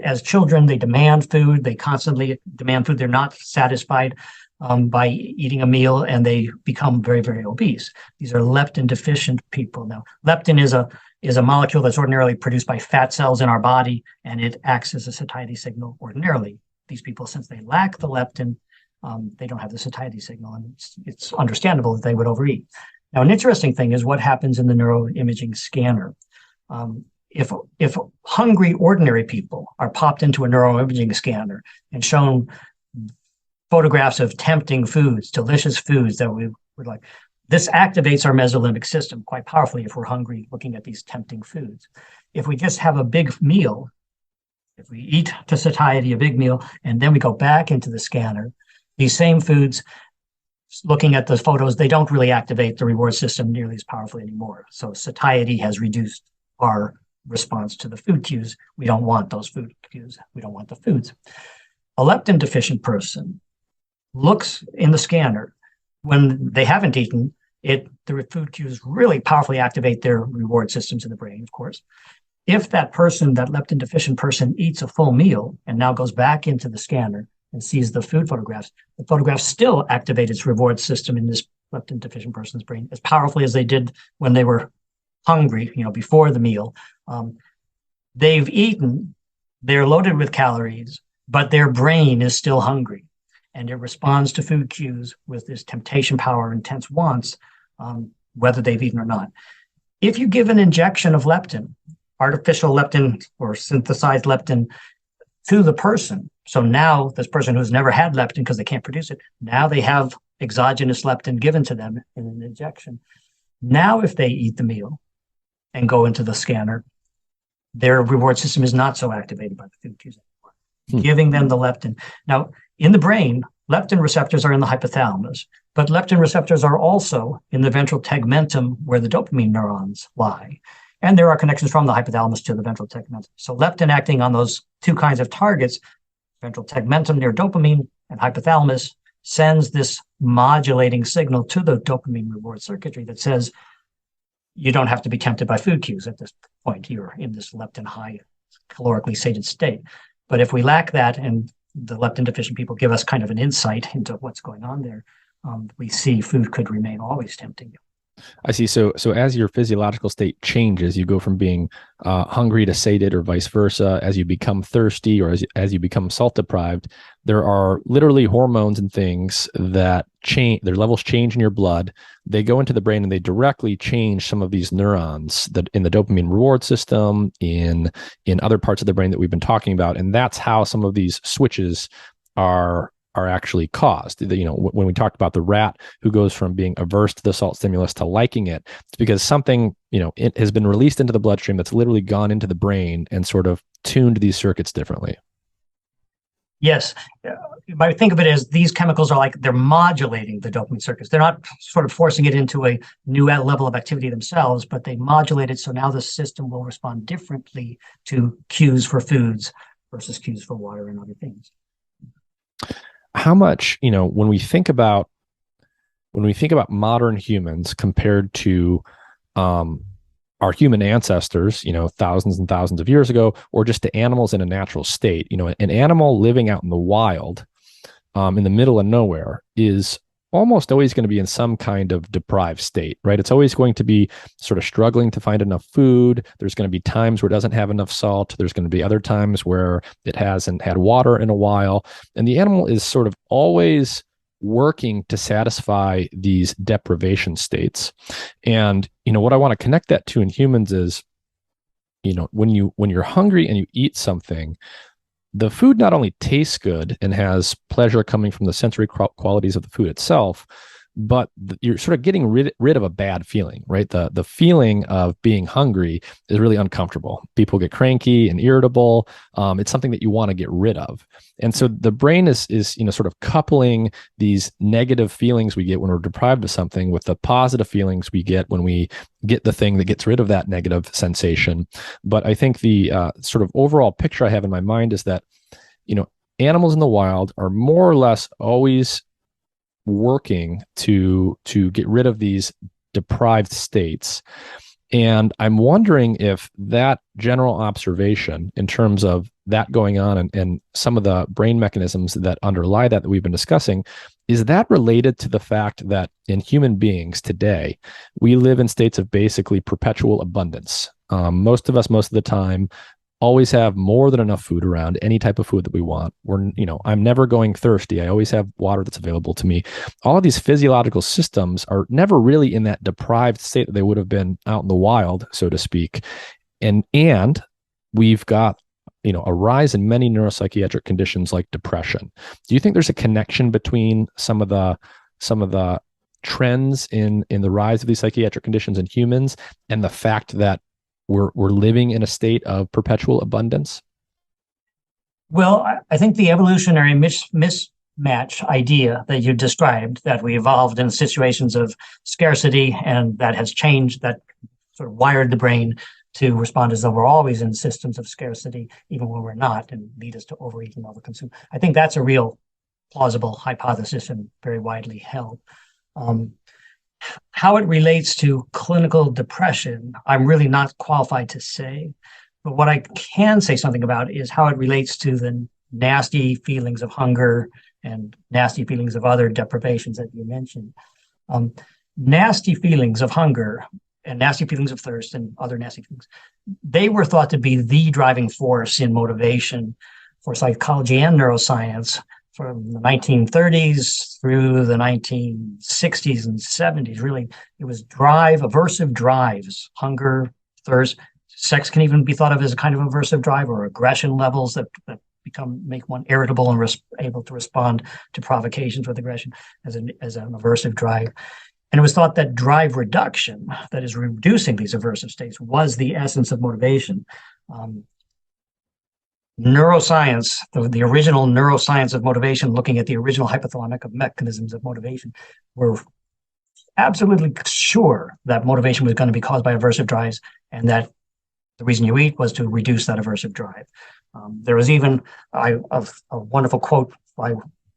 As children, they demand food. They constantly demand food. They're not satisfied by eating a meal, and they become very, very obese. These are leptin deficient people. Now, leptin is a molecule that's ordinarily produced by fat cells in our body, and it acts as a satiety signal ordinarily. These people, since they lack the leptin, they don't have the satiety signal, and it's understandable that they would overeat. Now, an interesting thing is what happens in the neuroimaging scanner. If hungry, ordinary people are popped into a neuroimaging scanner and shown photographs of tempting foods, delicious foods that we would like, this activates our mesolimbic system quite powerfully if we're hungry looking at these tempting foods. If we just have a big meal, if we eat to satiety, a big meal, and then we go back into the scanner, these same foods, looking at the photos, they don't really activate the reward system nearly as powerfully anymore. So satiety has reduced our response to the food cues. We don't want those food cues. We don't want the foods. A leptin deficient person looks in the scanner when they haven't eaten it. The food cues really powerfully activate their reward systems in the brain, of course. If that leptin deficient person eats a full meal and now goes back into the scanner and sees the food photographs, the photographs still activate its reward system in this leptin deficient person's brain as powerfully as they did when they were hungry, before the meal. They've eaten, they're loaded with calories, but their brain is still hungry, and it responds to food cues with this temptation power, intense wants, whether they've eaten or not. If you give an injection of leptin, artificial leptin or synthesized leptin, to the person, so now this person who's never had leptin because they can't produce it, now they have exogenous leptin given to them in an injection. Now if they eat the meal and go into the scanner, their reward system is not so activated by the food cues anymore, giving them the leptin. Now, in the brain, leptin receptors are in the hypothalamus, but leptin receptors are also in the ventral tegmentum where the dopamine neurons lie. And there are connections from the hypothalamus to the ventral tegmentum. So leptin acting on those two kinds of targets, ventral tegmentum near dopamine and hypothalamus sends this modulating signal to the dopamine reward circuitry that says, you don't have to be tempted by food cues at this point. You're in this leptin high, calorically sated state. But if we lack that, and the leptin deficient people give us kind of an insight into what's going on there, we see food could remain always tempting you. I see. So as your physiological state changes, you go from being hungry to sated, or vice versa. As you become thirsty, or as you become salt deprived, there are literally hormones and things that change. Their levels change in your blood. They go into the brain and they directly change some of these neurons that in the dopamine reward system, in other parts of the brain that we've been talking about, and that's how some of these switches are actually caused. When we talked about the rat who goes from being averse to the salt stimulus to liking it, it's because something, it has been released into the bloodstream that's literally gone into the brain and sort of tuned these circuits differently. Yes. I think of it as these chemicals are they're modulating the dopamine circuits. They're not sort of forcing it into a new level of activity themselves, but they modulate it. So now the system will respond differently to cues for foods versus cues for water and other things. How much, when we think about modern humans compared to our human ancestors, thousands and thousands of years ago, or just to animals in a natural state, an animal living out in the wild, in the middle of nowhere, is almost always going to be in some kind of deprived state, right? It's always going to be sort of struggling to find enough food. There's going to be times where it doesn't have enough salt. There's going to be other times where it hasn't had water in a while. And the animal is sort of always working to satisfy these deprivation states. And, what I want to connect that to in humans is, when you're hungry and you eat something, the food not only tastes good and has pleasure coming from the sensory qualities of the food itself, but you're sort of getting rid of a bad feeling, right? The feeling of being hungry is really uncomfortable. People get cranky and irritable. It's something that you want to get rid of. And so the brain is sort of coupling these negative feelings we get when we're deprived of something with the positive feelings we get when we get the thing that gets rid of that negative sensation. But I think the sort of overall picture I have in my mind is that, animals in the wild are more or less always working to get rid of these deprived states. And I'm wondering if that general observation in terms of that going on and some of the brain mechanisms that underlie that we've been discussing, is that related to the fact that in human beings today, we live in states of basically perpetual abundance. Most of us, most of the time, always have more than enough food around, any type of food that we want. I'm never going thirsty. I always have water that's available to me. All of these physiological systems are never really in that deprived state that they would have been out in the wild, so to speak. And we've got, a rise in many neuropsychiatric conditions like depression. Do you think there's a connection between some of the trends in the rise of these psychiatric conditions in humans and the fact that we're living in a state of perpetual abundance? Well, I think the evolutionary mismatch idea that you described, that we evolved in situations of scarcity and that has changed, that sort of wired the brain to respond as though we're always in systems of scarcity, even when we're not, and lead us to overeat and overconsume. I think that's a real plausible hypothesis and very widely held. How it relates to clinical depression, I'm really not qualified to say. But what I can say something about is how it relates to the nasty feelings of hunger and nasty feelings of other deprivations that you mentioned. Nasty feelings of hunger and nasty feelings of thirst and other nasty feelings, they were thought to be the driving force in motivation for psychology and neuroscience from the 1930s through the 1960s and 70s. Really, it was aversive drives, hunger, thirst. Sex can even be thought of as a kind of aversive drive, or aggression levels that make one irritable and able to respond to provocations with aggression as an aversive drive. And it was thought that drive reduction, that is reducing these aversive states, was the essence of motivation. Neuroscience, the original neuroscience of motivation, looking at the original hypothalamic mechanisms of motivation, were absolutely sure that motivation was going to be caused by aversive drives, and that the reason you eat was to reduce that aversive drive. There was even a wonderful quote by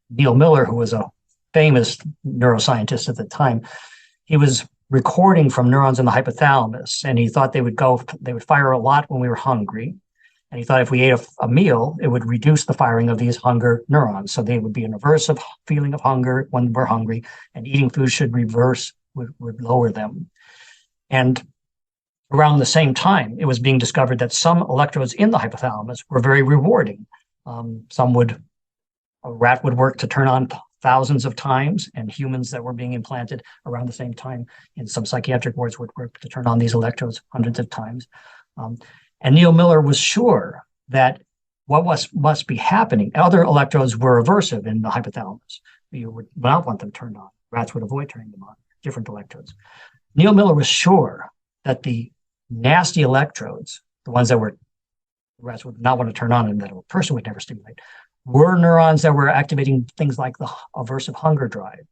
Neil Miller, who was a famous neuroscientist at the time. He was recording from neurons in the hypothalamus, and he thought they would fire a lot when we were hungry. And he thought if we ate a meal, it would reduce the firing of these hunger neurons. So they would be an aversive feeling of hunger when we're hungry, and eating food would lower them. And around the same time, it was being discovered that some electrodes in the hypothalamus were very rewarding. A rat would work to turn on thousands of times, and humans that were being implanted around the same time in some psychiatric wards would work to turn on these electrodes hundreds of times. And Neil Miller was sure that what must be happening, other electrodes were aversive in the hypothalamus. You would not want them turned on. Rats would avoid turning them on, different electrodes. Neil Miller was sure that the nasty electrodes, the ones that rats would not want to turn on and that a person would never stimulate, were neurons that were activating things like the aversive hunger drive.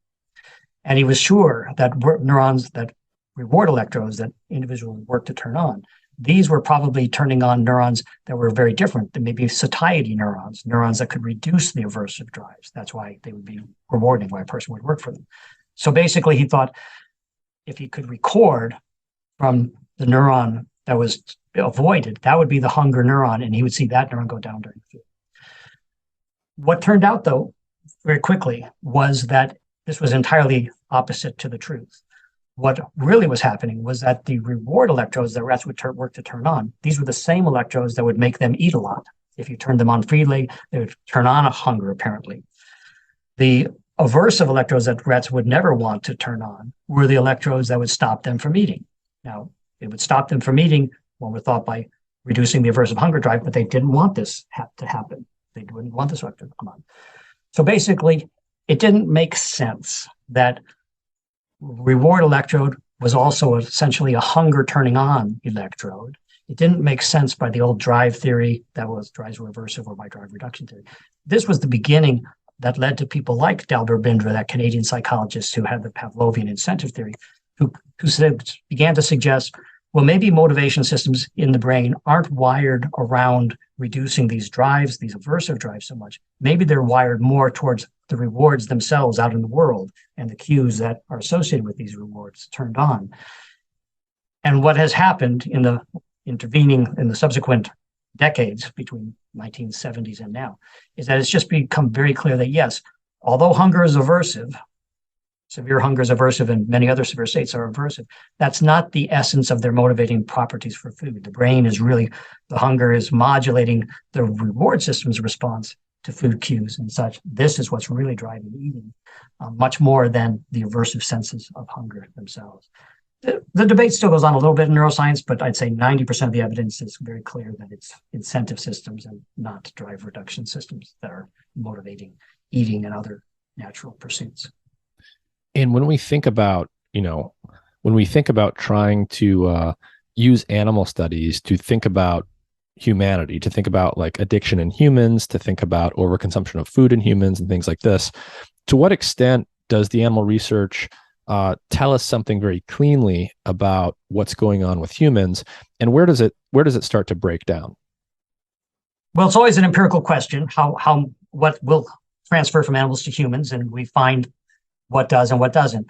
And he was sure that neurons that reward electrodes that individuals work to turn on, these were probably turning on neurons that were very different, that maybe satiety neurons that could reduce the aversive drives. That's why they would be rewarding, why a person would work for them. So basically, he thought if he could record from the neuron that was avoided, that would be the hunger neuron, and he would see that neuron go down during food. What turned out, though, very quickly, was that this was entirely opposite to the truth. What really was happening was that the reward electrodes that rats would work to turn on, these were the same electrodes that would make them eat a lot. If you turned them on freely, they would turn on a hunger, apparently. The aversive electrodes that rats would never want to turn on were the electrodes that would stop them from eating. Now, it would stop them from eating, one would thought, by reducing the aversive hunger drive, but they didn't want this to happen. They wouldn't want this electrode to come on. So basically, it didn't make sense that reward electrode was also essentially a hunger turning on electrode. It didn't make sense by the old drive theory that was drives were aversive, or by drive reduction theory. This was the beginning that led to people like Dalbert Bindra, that Canadian psychologist who had the Pavlovian incentive theory, who began to suggest, well, maybe motivation systems in the brain aren't wired around reducing these drives, these aversive drives so much. Maybe they're wired more towards the rewards themselves out in the world and the cues that are associated with these rewards turned on. And what has happened in the subsequent decades between 1970s and now is that it's just become very clear that, yes, although hunger is aversive, severe hunger is aversive, and many other severe states are aversive, that's not the essence of their motivating properties for food. The brain is really, the hunger is modulating the reward system's response to food cues and such. This is what's really driving eating, much more than the aversive senses of hunger themselves. The debate still goes on a little bit in neuroscience, but I'd say 90% of the evidence is very clear that it's incentive systems and not drive reduction systems that are motivating eating and other natural pursuits. And when we think about, trying to use animal studies to think about humanity, to think about like addiction in humans, to think about overconsumption of food in humans and things like this, to what extent does the animal research tell us something very cleanly about what's going on with humans, and where does it start to break down? Well, it's always an empirical question, what will transfer from animals to humans, and we find what does and what doesn't.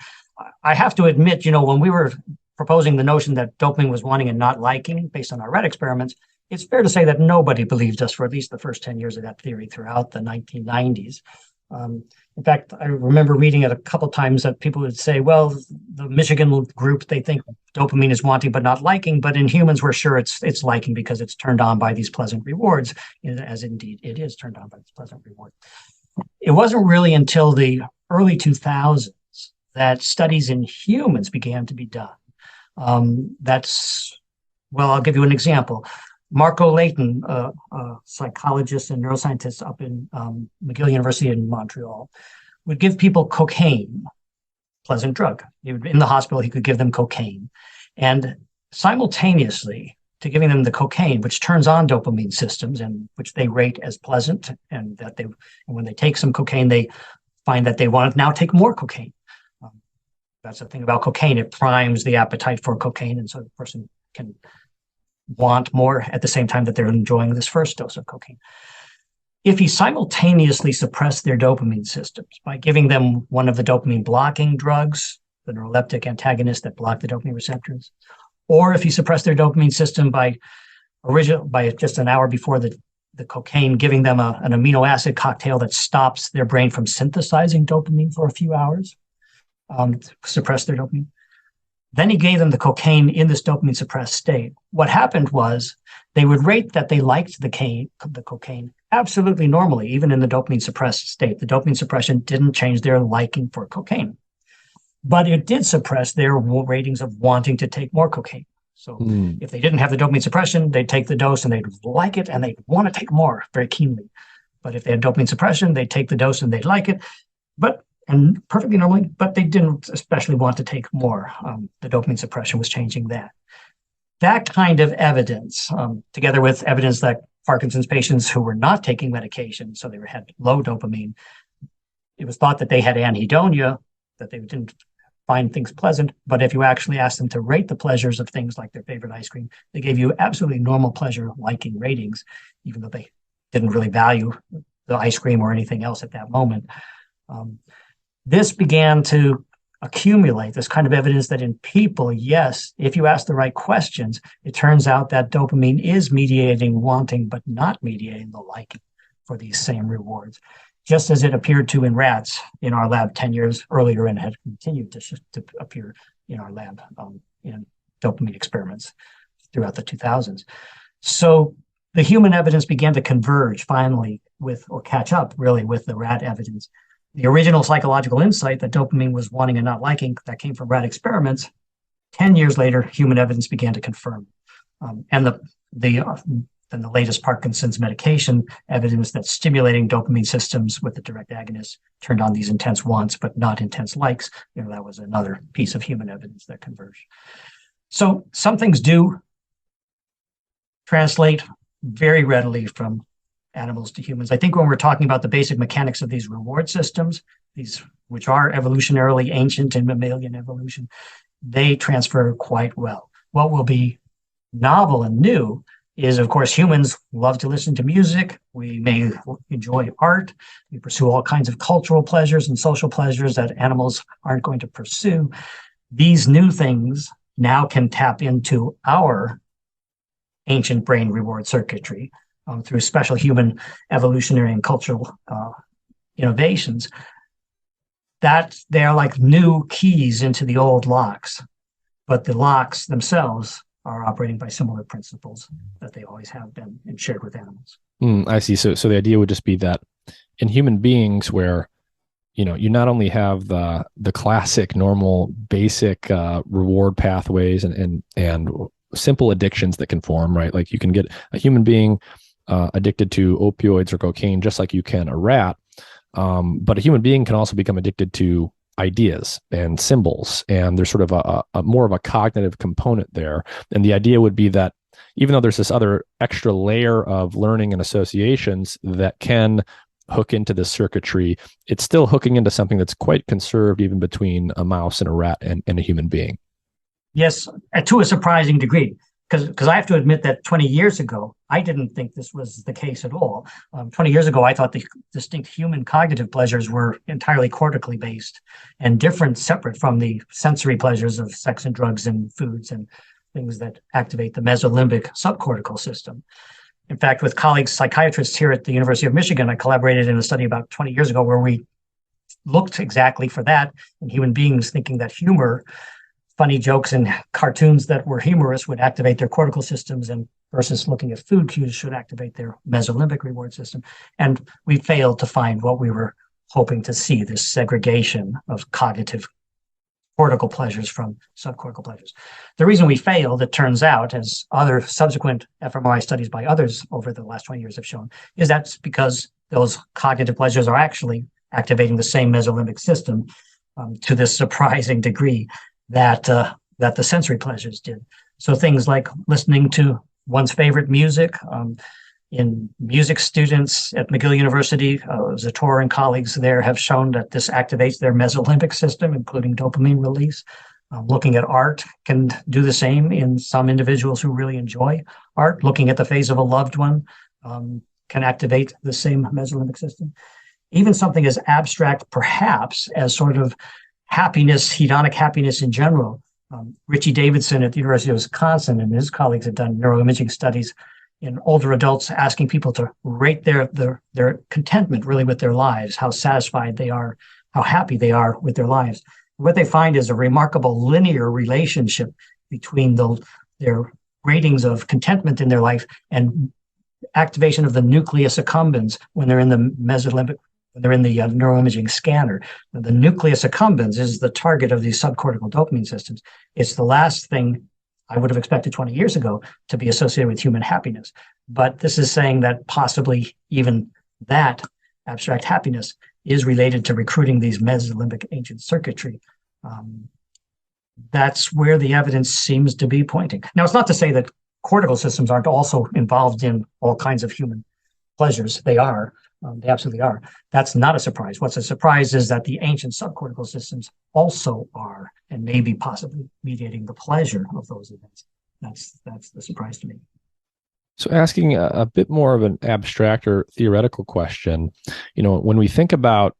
I have to admit, when we were proposing the notion that dopamine was wanting and not liking based on our rat experiments, it's fair to say that nobody believed us for at least the first 10 years of that theory throughout the 1990s. In fact, I remember reading it a couple of times that people would say, well, the Michigan group, they think dopamine is wanting but not liking, but in humans, we're sure it's liking because it's turned on by these pleasant rewards, as indeed it is turned on by this pleasant reward. It wasn't really until the early 2000s that studies in humans began to be done. I'll give you an example. Marco Layton, a psychologist and neuroscientist up in McGill University in Montreal, would give people cocaine, pleasant drug. In the hospital, he could give them cocaine. And simultaneously to giving them the cocaine, which turns on dopamine systems and which they rate as pleasant, and when they take some cocaine, they find that they want to now take more cocaine. That's the thing about cocaine. It primes the appetite for cocaine, and so the person can want more at the same time that they're enjoying this first dose of cocaine. if he simultaneously suppressed their dopamine systems by giving them one of the dopamine blocking drugs, the neuroleptic antagonist that block the dopamine receptors, or if he suppressed their dopamine system by just an hour before the cocaine, giving them an amino acid cocktail that stops their brain from synthesizing dopamine for a few hours, to suppress their dopamine. Then he gave them the cocaine in this dopamine suppressed state. What happened was they would rate that they liked the cocaine absolutely normally, even in the dopamine suppressed state. The dopamine suppression didn't change their liking for cocaine, but it did suppress their ratings of wanting to take more cocaine. So if they didn't have the dopamine suppression, they'd take the dose and they'd like it and they'd want to take more very keenly. But if they had dopamine suppression, they'd take the dose and they'd like it, and perfectly normally, but they didn't especially want to take more. The dopamine suppression was changing that. That kind of evidence, together with evidence that Parkinson's patients who were not taking medication, so they had low dopamine, it was thought that they had anhedonia, that they didn't find things pleasant. But if you actually asked them to rate the pleasures of things like their favorite ice cream, they gave you absolutely normal pleasure liking ratings, even though they didn't really value the ice cream or anything else at that moment. This began to accumulate, this kind of evidence that in people, yes, if you ask the right questions, it turns out that dopamine is mediating wanting, but not mediating the liking for these same rewards, just as it appeared to in rats in our lab 10 years earlier and had continued to appear in our lab in dopamine experiments throughout the 2000s. So the human evidence began to converge finally or catch up really with the rat evidence. The original psychological insight that dopamine was wanting and not liking that came from rat experiments, 10 years later, human evidence began to confirm. And the latest Parkinson's medication evidence that stimulating dopamine systems with the direct agonist turned on these intense wants, but not intense likes. That was another piece of human evidence that converged. So some things do translate very readily from animals to humans. I think when we're talking about the basic mechanics of these reward systems, these which are evolutionarily ancient in mammalian evolution, they transfer quite well. What will be novel and new is, of course, humans love to listen to music. We may enjoy art. We pursue all kinds of cultural pleasures and social pleasures that animals aren't going to pursue. These new things now can tap into our ancient brain reward circuitry through special human evolutionary and cultural innovations, that they're like new keys into the old locks, but the locks themselves are operating by similar principles that they always have been and shared with animals. I see. So the idea would just be that in human beings where, you not only have the classic, normal, basic reward pathways and simple addictions that can form, right? Like you can get a human being addicted to opioids or cocaine, just like you can a rat. But a human being can also become addicted to ideas and symbols. And there's sort of a more of a cognitive component there. And the idea would be that even though there's this other extra layer of learning and associations that can hook into this circuitry, it's still hooking into something that's quite conserved even between a mouse and a rat and a human being. Yes, to a surprising degree. Because I have to admit that 20 years ago, I didn't think this was the case at all. 20 years ago, I thought the distinct human cognitive pleasures were entirely cortically based and different, separate from the sensory pleasures of sex and drugs and foods and things that activate the mesolimbic subcortical system. In fact, with colleagues, psychiatrists here at the University of Michigan, I collaborated in a study about 20 years ago where we looked exactly for that in human beings, thinking that humor, funny jokes and cartoons that were humorous would activate their cortical systems, and versus looking at food cues should activate their mesolimbic reward system. And we failed to find what we were hoping to see, this segregation of cognitive cortical pleasures from subcortical pleasures. The reason we failed, it turns out, as other subsequent fMRI studies by others over the last 20 years have shown, is that's because those cognitive pleasures are actually activating the same mesolimbic system to this surprising degree that the sensory pleasures did. So things like listening to one's favorite music. In music students at McGill University, Zator and colleagues there have shown that this activates their mesolimbic system, including dopamine release. Looking at art can do the same in some individuals who really enjoy art. Looking at the face of a loved one can activate the same mesolimbic system. Even something as abstract, perhaps, as sort of happiness, hedonic happiness in general. Richie Davidson at the University of Wisconsin and his colleagues have done neuroimaging studies in older adults, asking people to rate their contentment really with their lives, how satisfied they are, how happy they are with their lives. What they find is a remarkable linear relationship between their ratings of contentment in their life and activation of the nucleus accumbens when they're in the mesolimbic, when they're in the neuroimaging scanner. Now, the nucleus accumbens is the target of these subcortical dopamine systems. It's the last thing I would have expected 20 years ago to be associated with human happiness. But this is saying that possibly even that abstract happiness is related to recruiting these mesolimbic ancient circuitry. That's where the evidence seems to be pointing. Now, it's not to say that cortical systems aren't also involved in all kinds of human pleasures. They are. They absolutely are. That's not a surprise. What's a surprise is that the ancient subcortical systems also are, and maybe possibly mediating the pleasure of those events. That's the surprise to me. So asking a bit more of an abstract or theoretical question, when we think about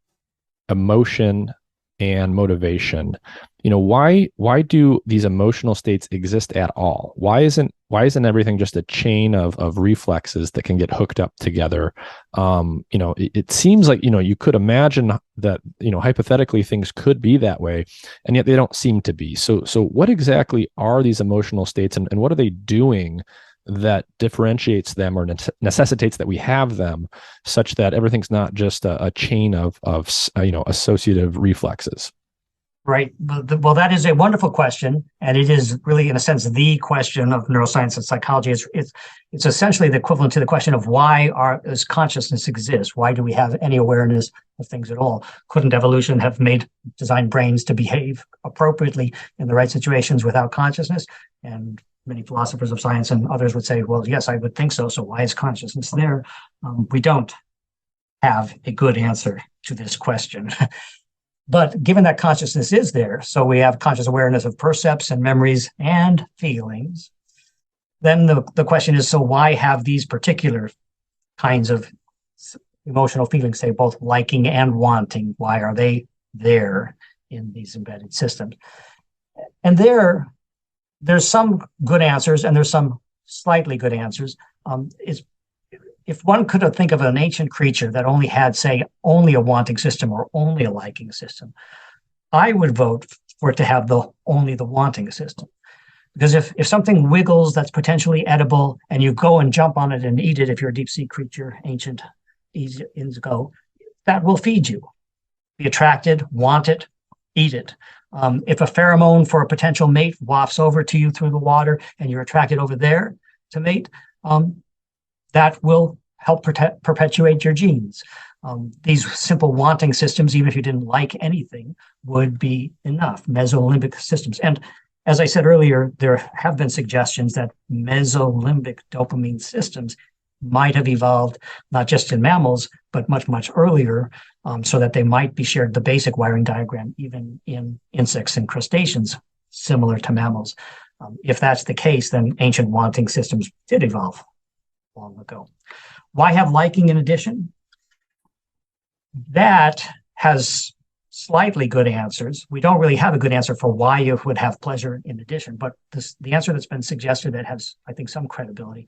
emotion and motivation, why do these emotional states exist at all? Why isn't everything just a chain of reflexes that can get hooked up together? It seems like, you could imagine that, hypothetically things could be that way, and yet they don't seem to be. So what exactly are these emotional states, and what are they doing that differentiates them or necessitates that we have them, such that everything's not just a chain of associative reflexes? Right. Well, that is a wonderful question, and it is really, in a sense, the question of neuroscience and psychology. It's essentially the equivalent to the question of why does consciousness exist? Why do we have any awareness of things at all? Couldn't evolution have designed brains to behave appropriately in the right situations without consciousness? And many philosophers of science and others would say, well, yes, I would think so. So why is consciousness there? We don't have a good answer to this question. But given that consciousness is there, so we have conscious awareness of percepts and memories and feelings, then the question is, so why have these particular kinds of emotional feelings, say both liking and wanting, why are they there in these embedded systems? And there's some good answers and there's some slightly good answers. If one could think of an ancient creature that only had, say, only a wanting system or only a liking system, I would vote for it to have only the wanting system. Because if something wiggles that's potentially edible and you go and jump on it and eat it, if you're a deep sea creature, ancient Indigo, that will feed you. Be attracted, want it, eat it. If a pheromone for a potential mate wafts over to you through the water and you're attracted over there to mate, that will help perpetuate your genes. These simple wanting systems, even if you didn't like anything, would be enough, mesolimbic systems. And as I said earlier, there have been suggestions that mesolimbic dopamine systems might have evolved not just in mammals, but much, much earlier, so that they might be shared the basic wiring diagram, even in insects and crustaceans, similar to mammals. If that's the case, then ancient wanting systems did evolve long ago. Why have liking in addition? That has slightly good answers. We don't really have a good answer for why you would have pleasure in addition, but the answer that's been suggested that has, I think, some credibility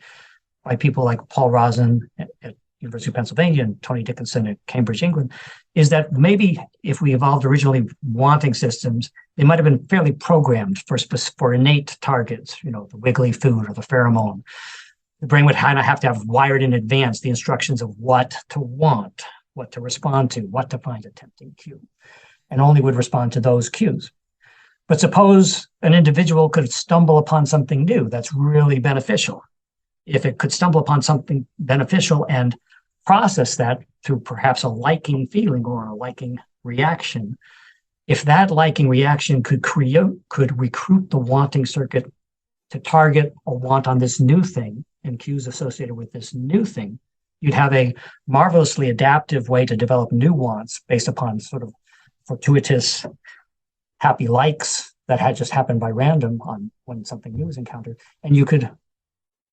by people like Paul Rosen at University of Pennsylvania and Tony Dickinson at Cambridge, England, is that maybe if we evolved originally wanting systems, they might have been fairly programmed for innate targets, the wiggly food or the pheromone. The brain would kind of have to have wired in advance the instructions of what to want, what to respond to, what to find a tempting cue, and only would respond to those cues. But suppose an individual could stumble upon something new that's really beneficial. If it could stumble upon something beneficial and process that through perhaps a liking feeling or a liking reaction, if that liking reaction could recruit the wanting circuit to target a want on this new thing and cues associated with this new thing, you'd have a marvelously adaptive way to develop new wants based upon sort of fortuitous happy likes that had just happened by random on when something new was encountered. And you could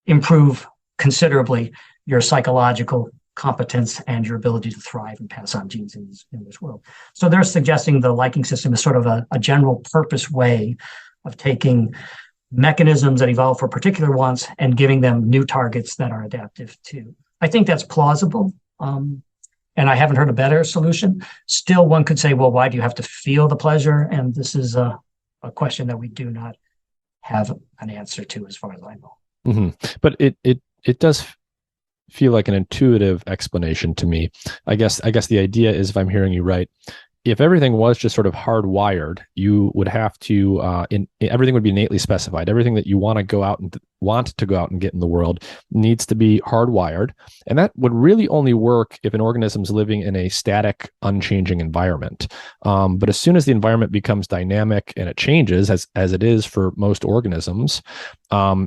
improve considerably your psychological competence and your ability to thrive and pass on genes in this world. So they're suggesting the liking system is sort of a general purpose way of taking mechanisms that evolve for particular wants and giving them new targets that are adaptive too. I think that's plausible. And I haven't heard a better solution. Still, one could say, well, why do you have to feel the pleasure? And this is a question that we do not have an answer to, as far as I know. Mm-hmm. But it does feel like an intuitive explanation to me. I guess the idea is, if I'm hearing you right, if everything was just sort of hardwired, you would have to everything would be innately specified. Everything that you want to go out and get in the world needs to be hardwired, and that would really only work if an organism's living in a static, unchanging environment. But as soon as the environment becomes dynamic and it changes, as it is for most organisms,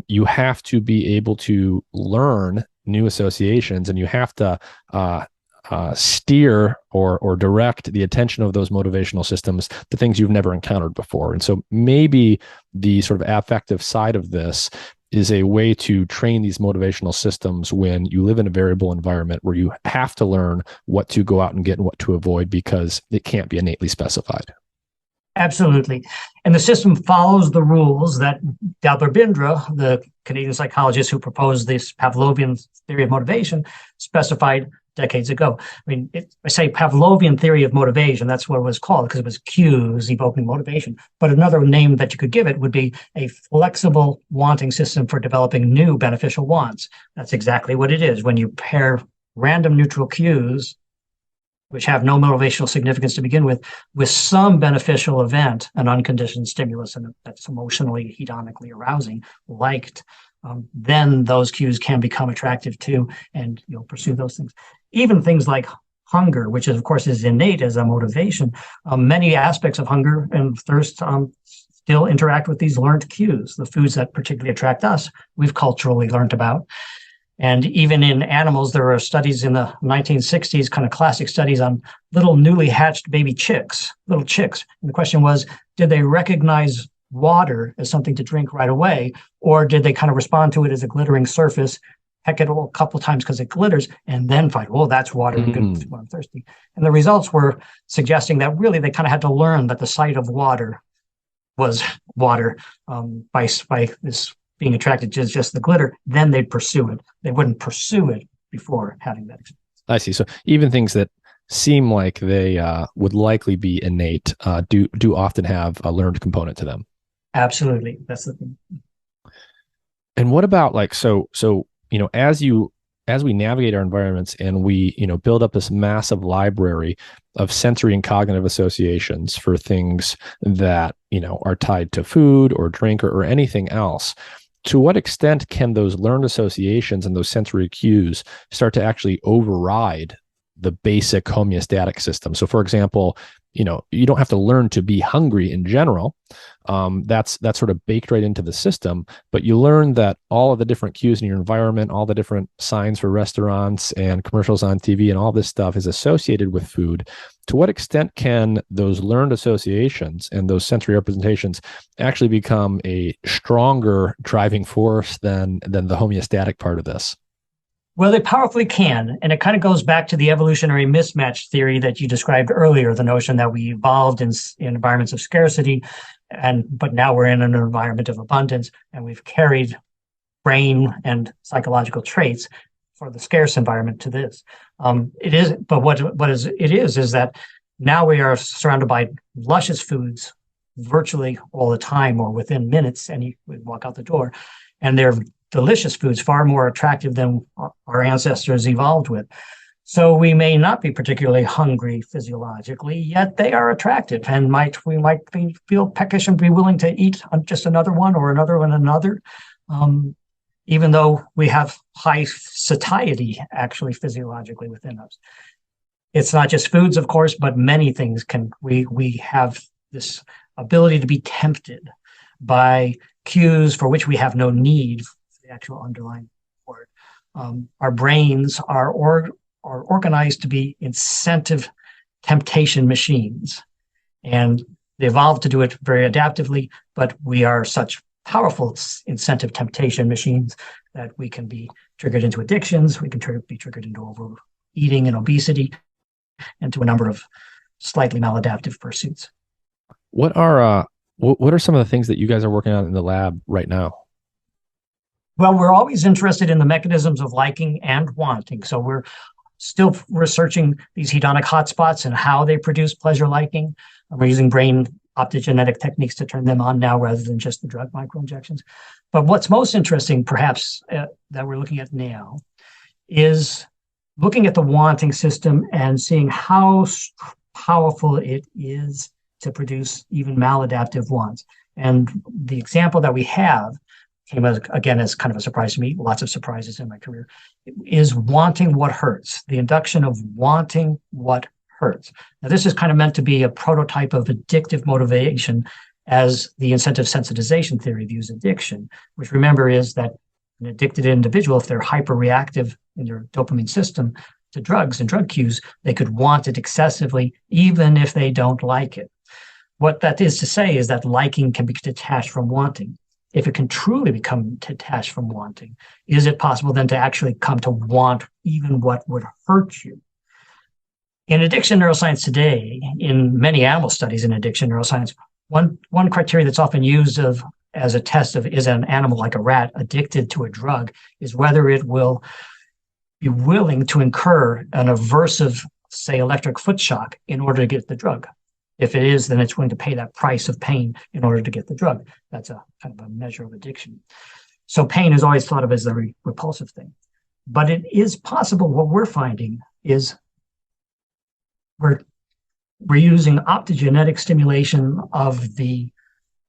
you have to be able to learn new associations, and you have to steer or direct the attention of those motivational systems to things you've never encountered before. And so maybe the sort of affective side of this is a way to train these motivational systems when you live in a variable environment where you have to learn what to go out and get and what to avoid, because it can't be innately specified. Absolutely. And the system follows the rules that Dalbert-Bindra, the Canadian psychologist who proposed this Pavlovian theory of motivation, specified decades ago. I mean, I say Pavlovian theory of motivation, that's what it was called, because it was cues evoking motivation. But another name that you could give it would be a flexible wanting system for developing new beneficial wants. That's exactly what it is. When you pair random neutral cues, which have no motivational significance to begin with some beneficial event, an unconditioned stimulus, and that's emotionally, hedonically arousing, liked, then those cues can become attractive too, and you'll pursue those things. Even things like hunger, which is, of course, is innate as a motivation. Many aspects of hunger and thirst still interact with these learned cues. The foods that particularly attract us, we've culturally learned about. And even in animals, there are studies in the 1960s, kind of classic studies on little newly hatched baby chicks, little chicks. And the question was, did they recognize water as something to drink right away, or did they kind of respond to it as a glittering surface, peck it a couple of times because it glitters, and then find, oh, that's water, good when I'm thirsty. And the results were suggesting that really they kind of had to learn that the sight of water was water by this being attracted to just the glitter, then they'd pursue it. They wouldn't pursue it before having that experience. I see. So even things that seem like they would likely be innate do often have a learned component to them. Absolutely. That's the thing. And what about so as we navigate our environments and we build up this massive library of sensory and cognitive associations for things that are tied to food or drink or anything else, to what extent can those learned associations and those sensory cues start to actually override the basic homeostatic system? So, for example, you don't have to learn to be hungry in general. That's sort of baked right into the system, but you learn that all of the different cues in your environment, all the different signs for restaurants and commercials on TV and all this stuff is associated with food. To what extent can those learned associations and those sensory representations actually become a stronger driving force than the homeostatic part of this? Well, they powerfully can. And it kind of goes back to the evolutionary mismatch theory that you described earlier, the notion that we evolved in environments of scarcity, but now we're in an environment of abundance, and we've carried brain and psychological traits for the scarce environment to this. It is, but it is that now we are surrounded by luscious foods virtually all the time or within minutes, and you would walk out the door, and they're delicious foods, far more attractive than our ancestors evolved with. So we may not be particularly hungry physiologically, yet they are attractive, and we might feel peckish and be willing to eat just another one or another one, even though we have high satiety actually physiologically within us. It's not just foods, of course, but many things we have this ability to be tempted by cues for which we have no need for the actual underlying word. Our brains are organized to be incentive temptation machines, and they evolved to do it very adaptively, but we are such powerful incentive temptation machines that we can be triggered into addictions, we can be triggered into eating and obesity, and to a number of slightly maladaptive pursuits. What are some of the things that you guys are working on in the lab right now? Well, we're always interested in the mechanisms of liking and wanting. So we're still researching these hedonic hotspots and how they produce pleasure liking. We're using brain optogenetic techniques to turn them on now rather than just the drug microinjections. But what's most interesting, perhaps, that we're looking at now is looking at the wanting system and seeing how powerful it is to produce even maladaptive wants. And the example that we have came as kind of a surprise to me, lots of surprises in my career, is wanting what hurts, the induction of wanting what hurts. Now, this is kind of meant to be a prototype of addictive motivation as the incentive sensitization theory views addiction, which remember is that an addicted individual, if they're hyperreactive in their dopamine system to drugs and drug cues, they could want it excessively, even if they don't like it. What that is to say is that liking can be detached from wanting. If it can truly become detached from wanting, is it possible then to actually come to want even what would hurt you? In addiction neuroscience today, in many animal studies in addiction neuroscience, one criteria that's often used as a test of is an animal like a rat addicted to a drug is whether it will be willing to incur an aversive, say, electric foot shock in order to get the drug. If it is, then it's willing to pay that price of pain in order to get the drug. That's a kind of a measure of addiction. So pain is always thought of as the repulsive thing. But it is possible, what we're finding is we're using optogenetic stimulation of the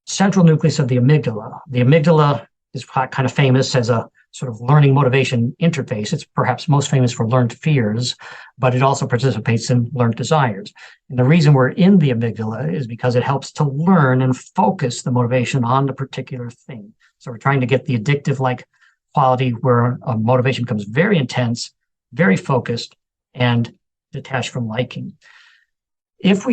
central nucleus of the amygdala. The amygdala is kind of famous as a sort of learning motivation interface. It's perhaps most famous for learned fears, but it also participates in learned desires. And the reason we're in the amygdala is because it helps to learn and focus the motivation on the particular thing. So we're trying to get the addictive-like quality where a motivation becomes very intense, very focused, and detached from liking. If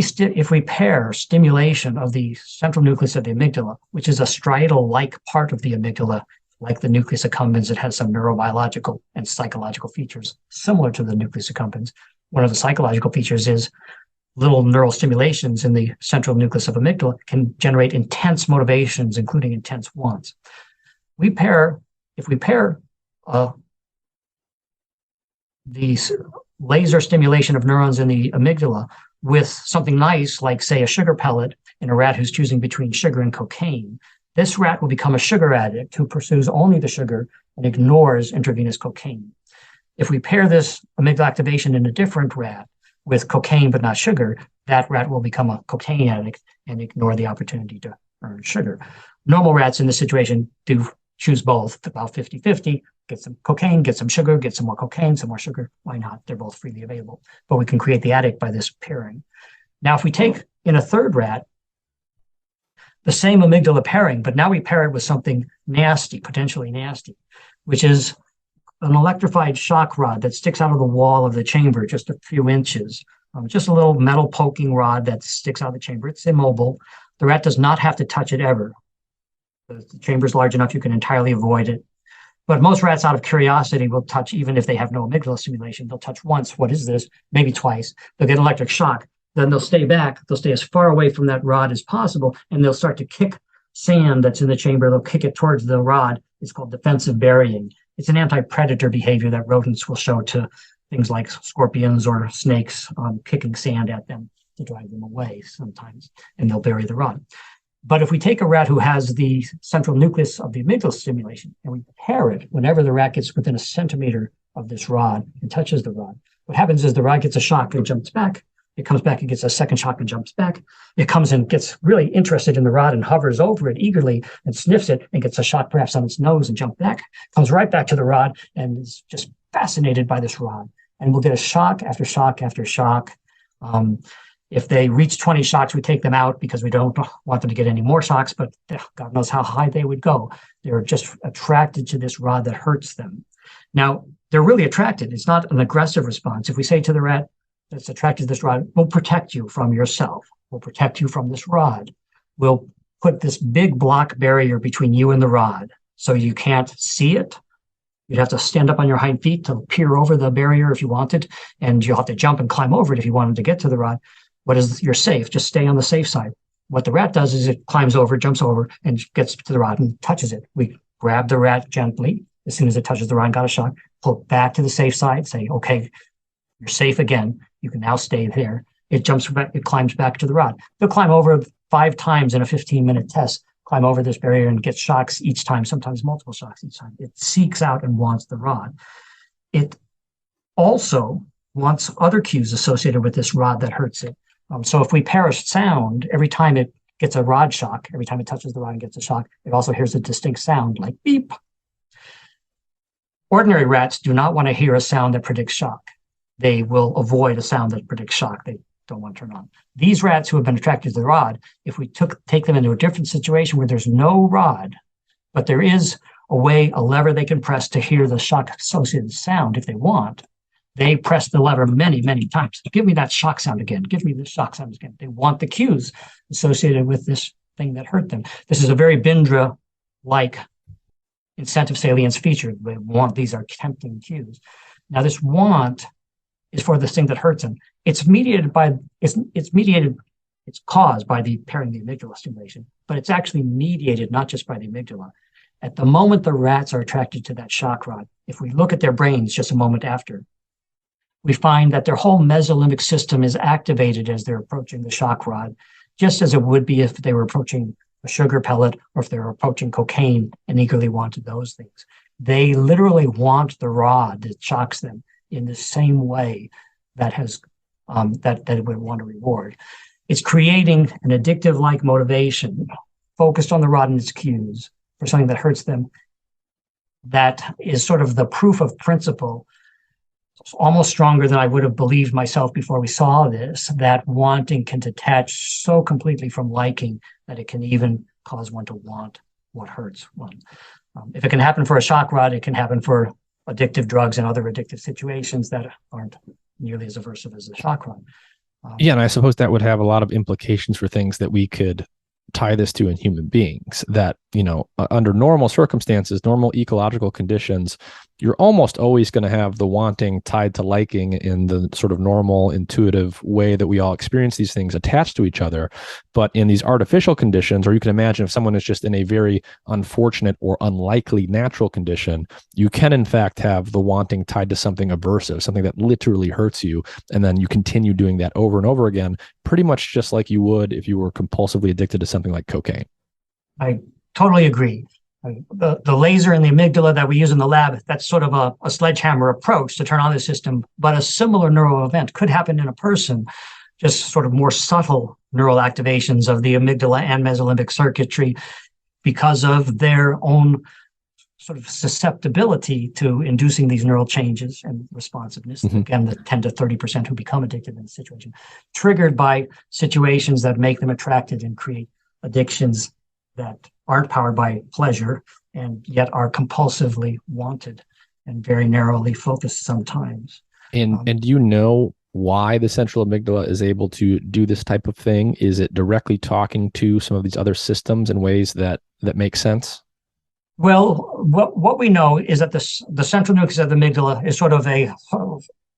we pair stimulation of the central nucleus of the amygdala, which is a striatal-like part of the amygdala, like the nucleus accumbens, it has some neurobiological and psychological features similar to the nucleus accumbens. One of the psychological features is little neural stimulations in the central nucleus of amygdala can generate intense motivations, including intense wants. If we pair the laser stimulation of neurons in the amygdala with something nice, like, say, a sugar pellet in a rat who's choosing between sugar and cocaine, this rat will become a sugar addict who pursues only the sugar and ignores intravenous cocaine. If we pair this amygdala activation in a different rat with cocaine but not sugar, that rat will become a cocaine addict and ignore the opportunity to earn sugar. Normal rats in this situation do choose both, about 50-50, get some cocaine, get some sugar, get some more cocaine, some more sugar. Why not? They're both freely available. But we can create the addict by this pairing. Now, if we take in a third rat the same amygdala pairing, but now we pair it with something nasty, potentially nasty, which is an electrified shock rod that sticks out of the wall of the chamber just a few inches, just a little metal poking rod that sticks out of the chamber. It's immobile. The rat does not have to touch it ever. The chamber is large enough you can entirely avoid it. But most rats, out of curiosity, will touch even if they have no amygdala stimulation. They'll touch once. What is this? Maybe twice. They'll get electric shock. Then they'll stay back. They'll stay as far away from that rod as possible, and they'll start to kick sand that's in the chamber. They'll kick it towards the rod. It's called defensive burying. It's an anti-predator behavior that rodents will show to things like scorpions or snakes, kicking sand at them to drive them away sometimes, and they'll bury the rod. But if we take a rat who has the central nucleus of the amygdala stimulation and we pair it whenever the rat gets within a centimeter of this rod and touches the rod, what happens is the rod gets a shock and jumps back. It comes back and gets a second shock and jumps back. It comes and gets really interested in the rod and hovers over it eagerly and sniffs it and gets a shock perhaps on its nose and jumps back, comes right back to the rod and is just fascinated by this rod. And we'll get a shock after shock after shock. If they reach 20 shocks, we take them out because we don't want them to get any more shocks, but God knows how high they would go. They're just attracted to this rod that hurts them. Now, they're really attracted. It's not an aggressive response. If we say to the rat that's attracted to this rod, we'll protect you from yourself. We'll protect you from this rod. We'll put this big block barrier between you and the rod so you can't see it, You'd have to stand up on your hind feet to peer over the barrier if you wanted, and you'll have to jump and climb over it if you wanted to get to the rod. You're safe. Just stay on the safe side. What the rat does is it climbs over, jumps over, and gets to the rod and touches it. We grab the rat gently. As soon as it touches the rod and got a shock, pull it back to the safe side, say, okay, you're safe again. You can now stay there. It jumps back, it climbs back to the rod. They'll climb over 5 times in a 15-minute test, climb over this barrier and get shocks each time, sometimes multiple shocks each time. It seeks out and wants the rod. It also wants other cues associated with this rod that hurts it. So if we pair a sound, every time it gets a rod shock, every time it touches the rod and gets a shock, it also hears a distinct sound like beep. Ordinary rats do not want to hear a sound that predicts shock. They will avoid a sound that predicts shock. They don't want to turn on. These rats who have been attracted to the rod, if we take them into a different situation where there's no rod, but there is a lever they can press to hear the shock-associated sound if they want, they press the lever many, many times. Give me that shock sound again. Give me the shock sound again. They want the cues associated with this thing that hurt them. This is a very Bindra-like incentive salience feature. They want, these are tempting cues. Now, this want is for the thing that hurts them. It's caused by the pairing the amygdala stimulation, but it's actually mediated not just by the amygdala. At the moment the rats are attracted to that shock rod, if we look at their brains just a moment after, we find that their whole mesolimbic system is activated as they're approaching the shock rod, just as it would be if they were approaching a sugar pellet or if they were approaching cocaine and eagerly wanted those things. They literally want the rod that shocks them in the same way that it would want a reward. It's creating an addictive-like motivation focused on the rod and its cues for something that hurts them. That is sort of the proof of principle. It's almost stronger than I would have believed myself before we saw this, that wanting can detach so completely from liking that it can even cause one to want what hurts one. If it can happen for a shock rod, it can happen for addictive drugs and other addictive situations that aren't nearly as aversive as a shock rod. Yeah, and I suppose that would have a lot of implications for things that we could tie this to in human beings, that, under normal circumstances, normal ecological conditions, you're almost always going to have the wanting tied to liking in the sort of normal, intuitive way that we all experience these things attached to each other. But in these artificial conditions, or you can imagine if someone is just in a very unfortunate or unlikely natural condition, you can in fact have the wanting tied to something aversive, something that literally hurts you. And then you continue doing that over and over again, pretty much just like you would if you were compulsively addicted to something like cocaine. I totally agree. The laser and the amygdala that we use in the lab, that's sort of a sledgehammer approach to turn on the system, but a similar neural event could happen in a person, just sort of more subtle neural activations of the amygdala and mesolimbic circuitry because of their own sort of susceptibility to inducing these neural changes and responsiveness. Mm-hmm. Again, the 10 to 30% who become addicted in the situation, triggered by situations that make them attracted and create addictions that aren't powered by pleasure and yet are compulsively wanted and very narrowly focused sometimes. And do you know why the central amygdala is able to do this type of thing? Is it directly talking to some of these other systems in ways that make sense? Well, what we know is that the central nucleus of the amygdala is sort of a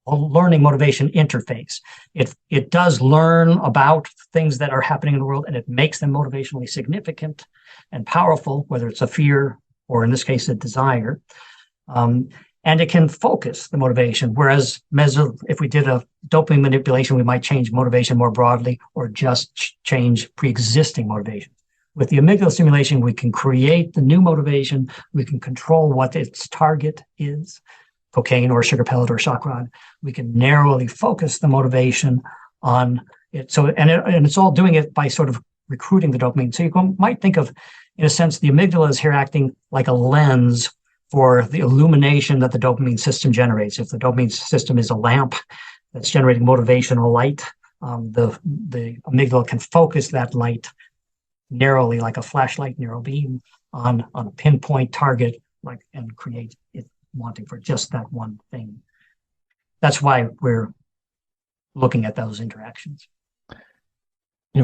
learning motivation interface. It does learn about things that are happening in the world, and it makes them motivationally significant and powerful, whether it's a fear or in this case a desire. And it can focus the motivation, whereas if we did a dopamine manipulation, we might change motivation more broadly or just change pre-existing motivation. With the amygdala stimulation, we can create the new motivation. We can control what its target is, cocaine or sugar pellet or shock rod. We can narrowly focus the motivation on it. So, and it's all doing it by sort of recruiting the dopamine. So you might think of, in a sense, the amygdala is here acting like a lens for the illumination that the dopamine system generates. If the dopamine system is a lamp that's generating motivational light, the amygdala can focus that light narrowly, like a flashlight narrow beam, on a pinpoint target, and create it wanting for just that one thing. That's why we're looking at those interactions.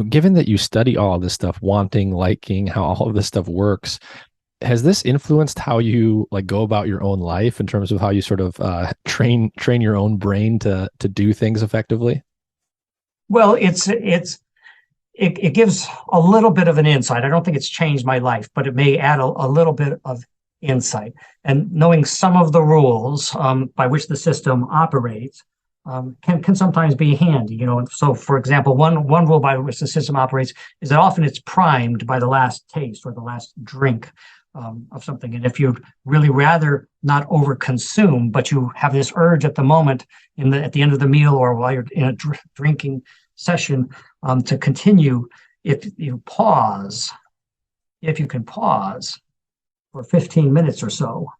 Given that you study all of this stuff, wanting, liking, how all of this stuff works, Has this influenced how you like go about your own life in terms of how you sort of train your own brain to do things effectively? Well, it gives a little bit of an insight. I don't think it's changed my life, but it may add a little bit of insight. And knowing some of the rules by which the system operates can sometimes be handy. So for example, one rule by which the system operates is that often it's primed by the last taste or the last drink of something. And if you'd really rather not overconsume, but you have this urge at the moment at the end of the meal or while you're in a drinking session to continue, if you can pause for 15 minutes or so,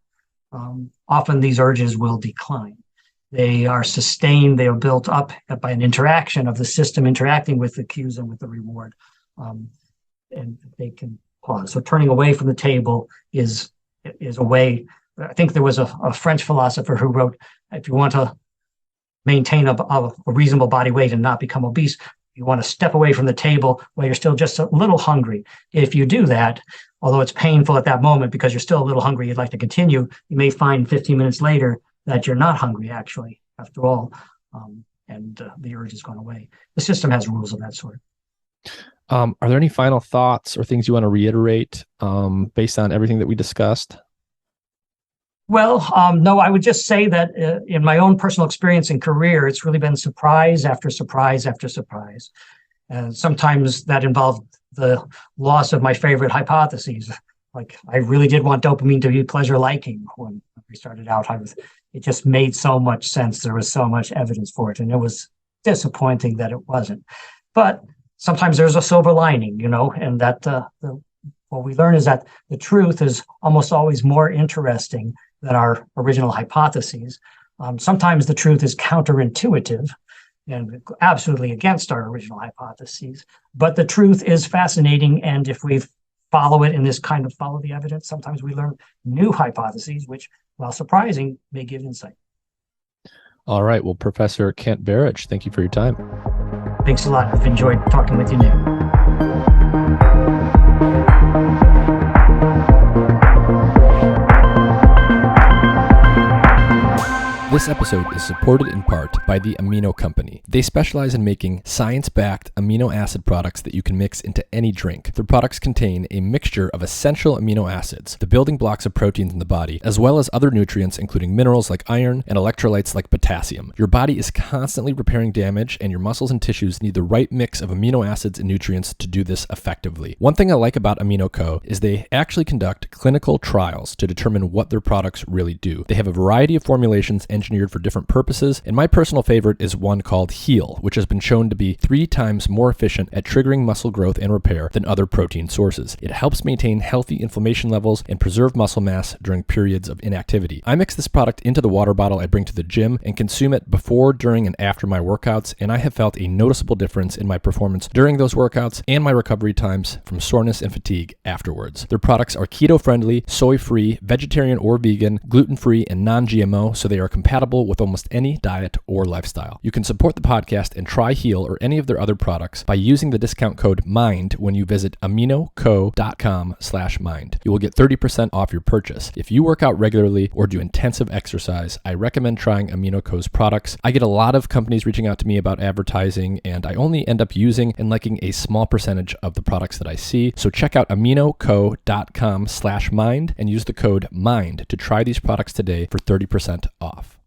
often these urges will decline. They are sustained, they are built up by an interaction of the system interacting with the cues and with the reward. And they can pause. So turning away from the table is a way. I think there was a French philosopher who wrote, if you want to maintain a reasonable body weight and not become obese, you want to step away from the table while you're still just a little hungry. If you do that, although it's painful at that moment because you're still a little hungry, you'd like to continue, you may find 15 minutes later that you're not hungry, actually, after all, and the urge has gone away. The system has rules of that sort. Are there any final thoughts or things you want to reiterate based on everything that we discussed? Well, no, I would just say that in my own personal experience and career, it's really been surprise after surprise after surprise. And sometimes that involved the loss of my favorite hypotheses. Like I really did want dopamine to be pleasure liking when we started out. It just made so much sense. There was so much evidence for it. And it was disappointing that it wasn't. But sometimes there's a silver lining, and that what we learn is that the truth is almost always more interesting than our original hypotheses. Sometimes the truth is counterintuitive and absolutely against our original hypotheses, but the truth is fascinating. And if we follow it in this kind of follow the evidence, sometimes we learn new hypotheses, which, while surprising, may give insight. All right. Well, Professor Kent Berridge, thank you for your time. Thanks a lot. I've enjoyed talking with you, Nick. This episode is supported in part by the Amino Company. They specialize in making science-backed amino acid products that you can mix into any drink. Their products contain a mixture of essential amino acids, the building blocks of proteins in the body, as well as other nutrients including minerals like iron and electrolytes like potassium. Your body is constantly repairing damage, and your muscles and tissues need the right mix of amino acids and nutrients to do this effectively. One thing I like about Amino Co. is they actually conduct clinical trials to determine what their products really do. They have a variety of formulations engineered for different purposes, and my personal favorite is one called Heal, which has been shown to be 3 times more efficient at triggering muscle growth and repair than other protein sources. It helps maintain healthy inflammation levels and preserve muscle mass during periods of inactivity. I mix this product into the water bottle I bring to the gym and consume it before, during, and after my workouts, and I have felt a noticeable difference in my performance during those workouts and my recovery times from soreness and fatigue afterwards. Their products are keto-friendly, soy-free, vegetarian or vegan, gluten-free, and non-GMO, so they are compatible with almost any diet or lifestyle. You can support the podcast and try Heal or any of their other products by using the discount code MIND when you visit aminoco.com/mind. You will get 30% off your purchase. If you work out regularly or do intensive exercise, I recommend trying AminoCo's products. I get a lot of companies reaching out to me about advertising, and I only end up using and liking a small percentage of the products that I see. So check out aminoco.com/mind and use the code MIND to try these products today for 30% off.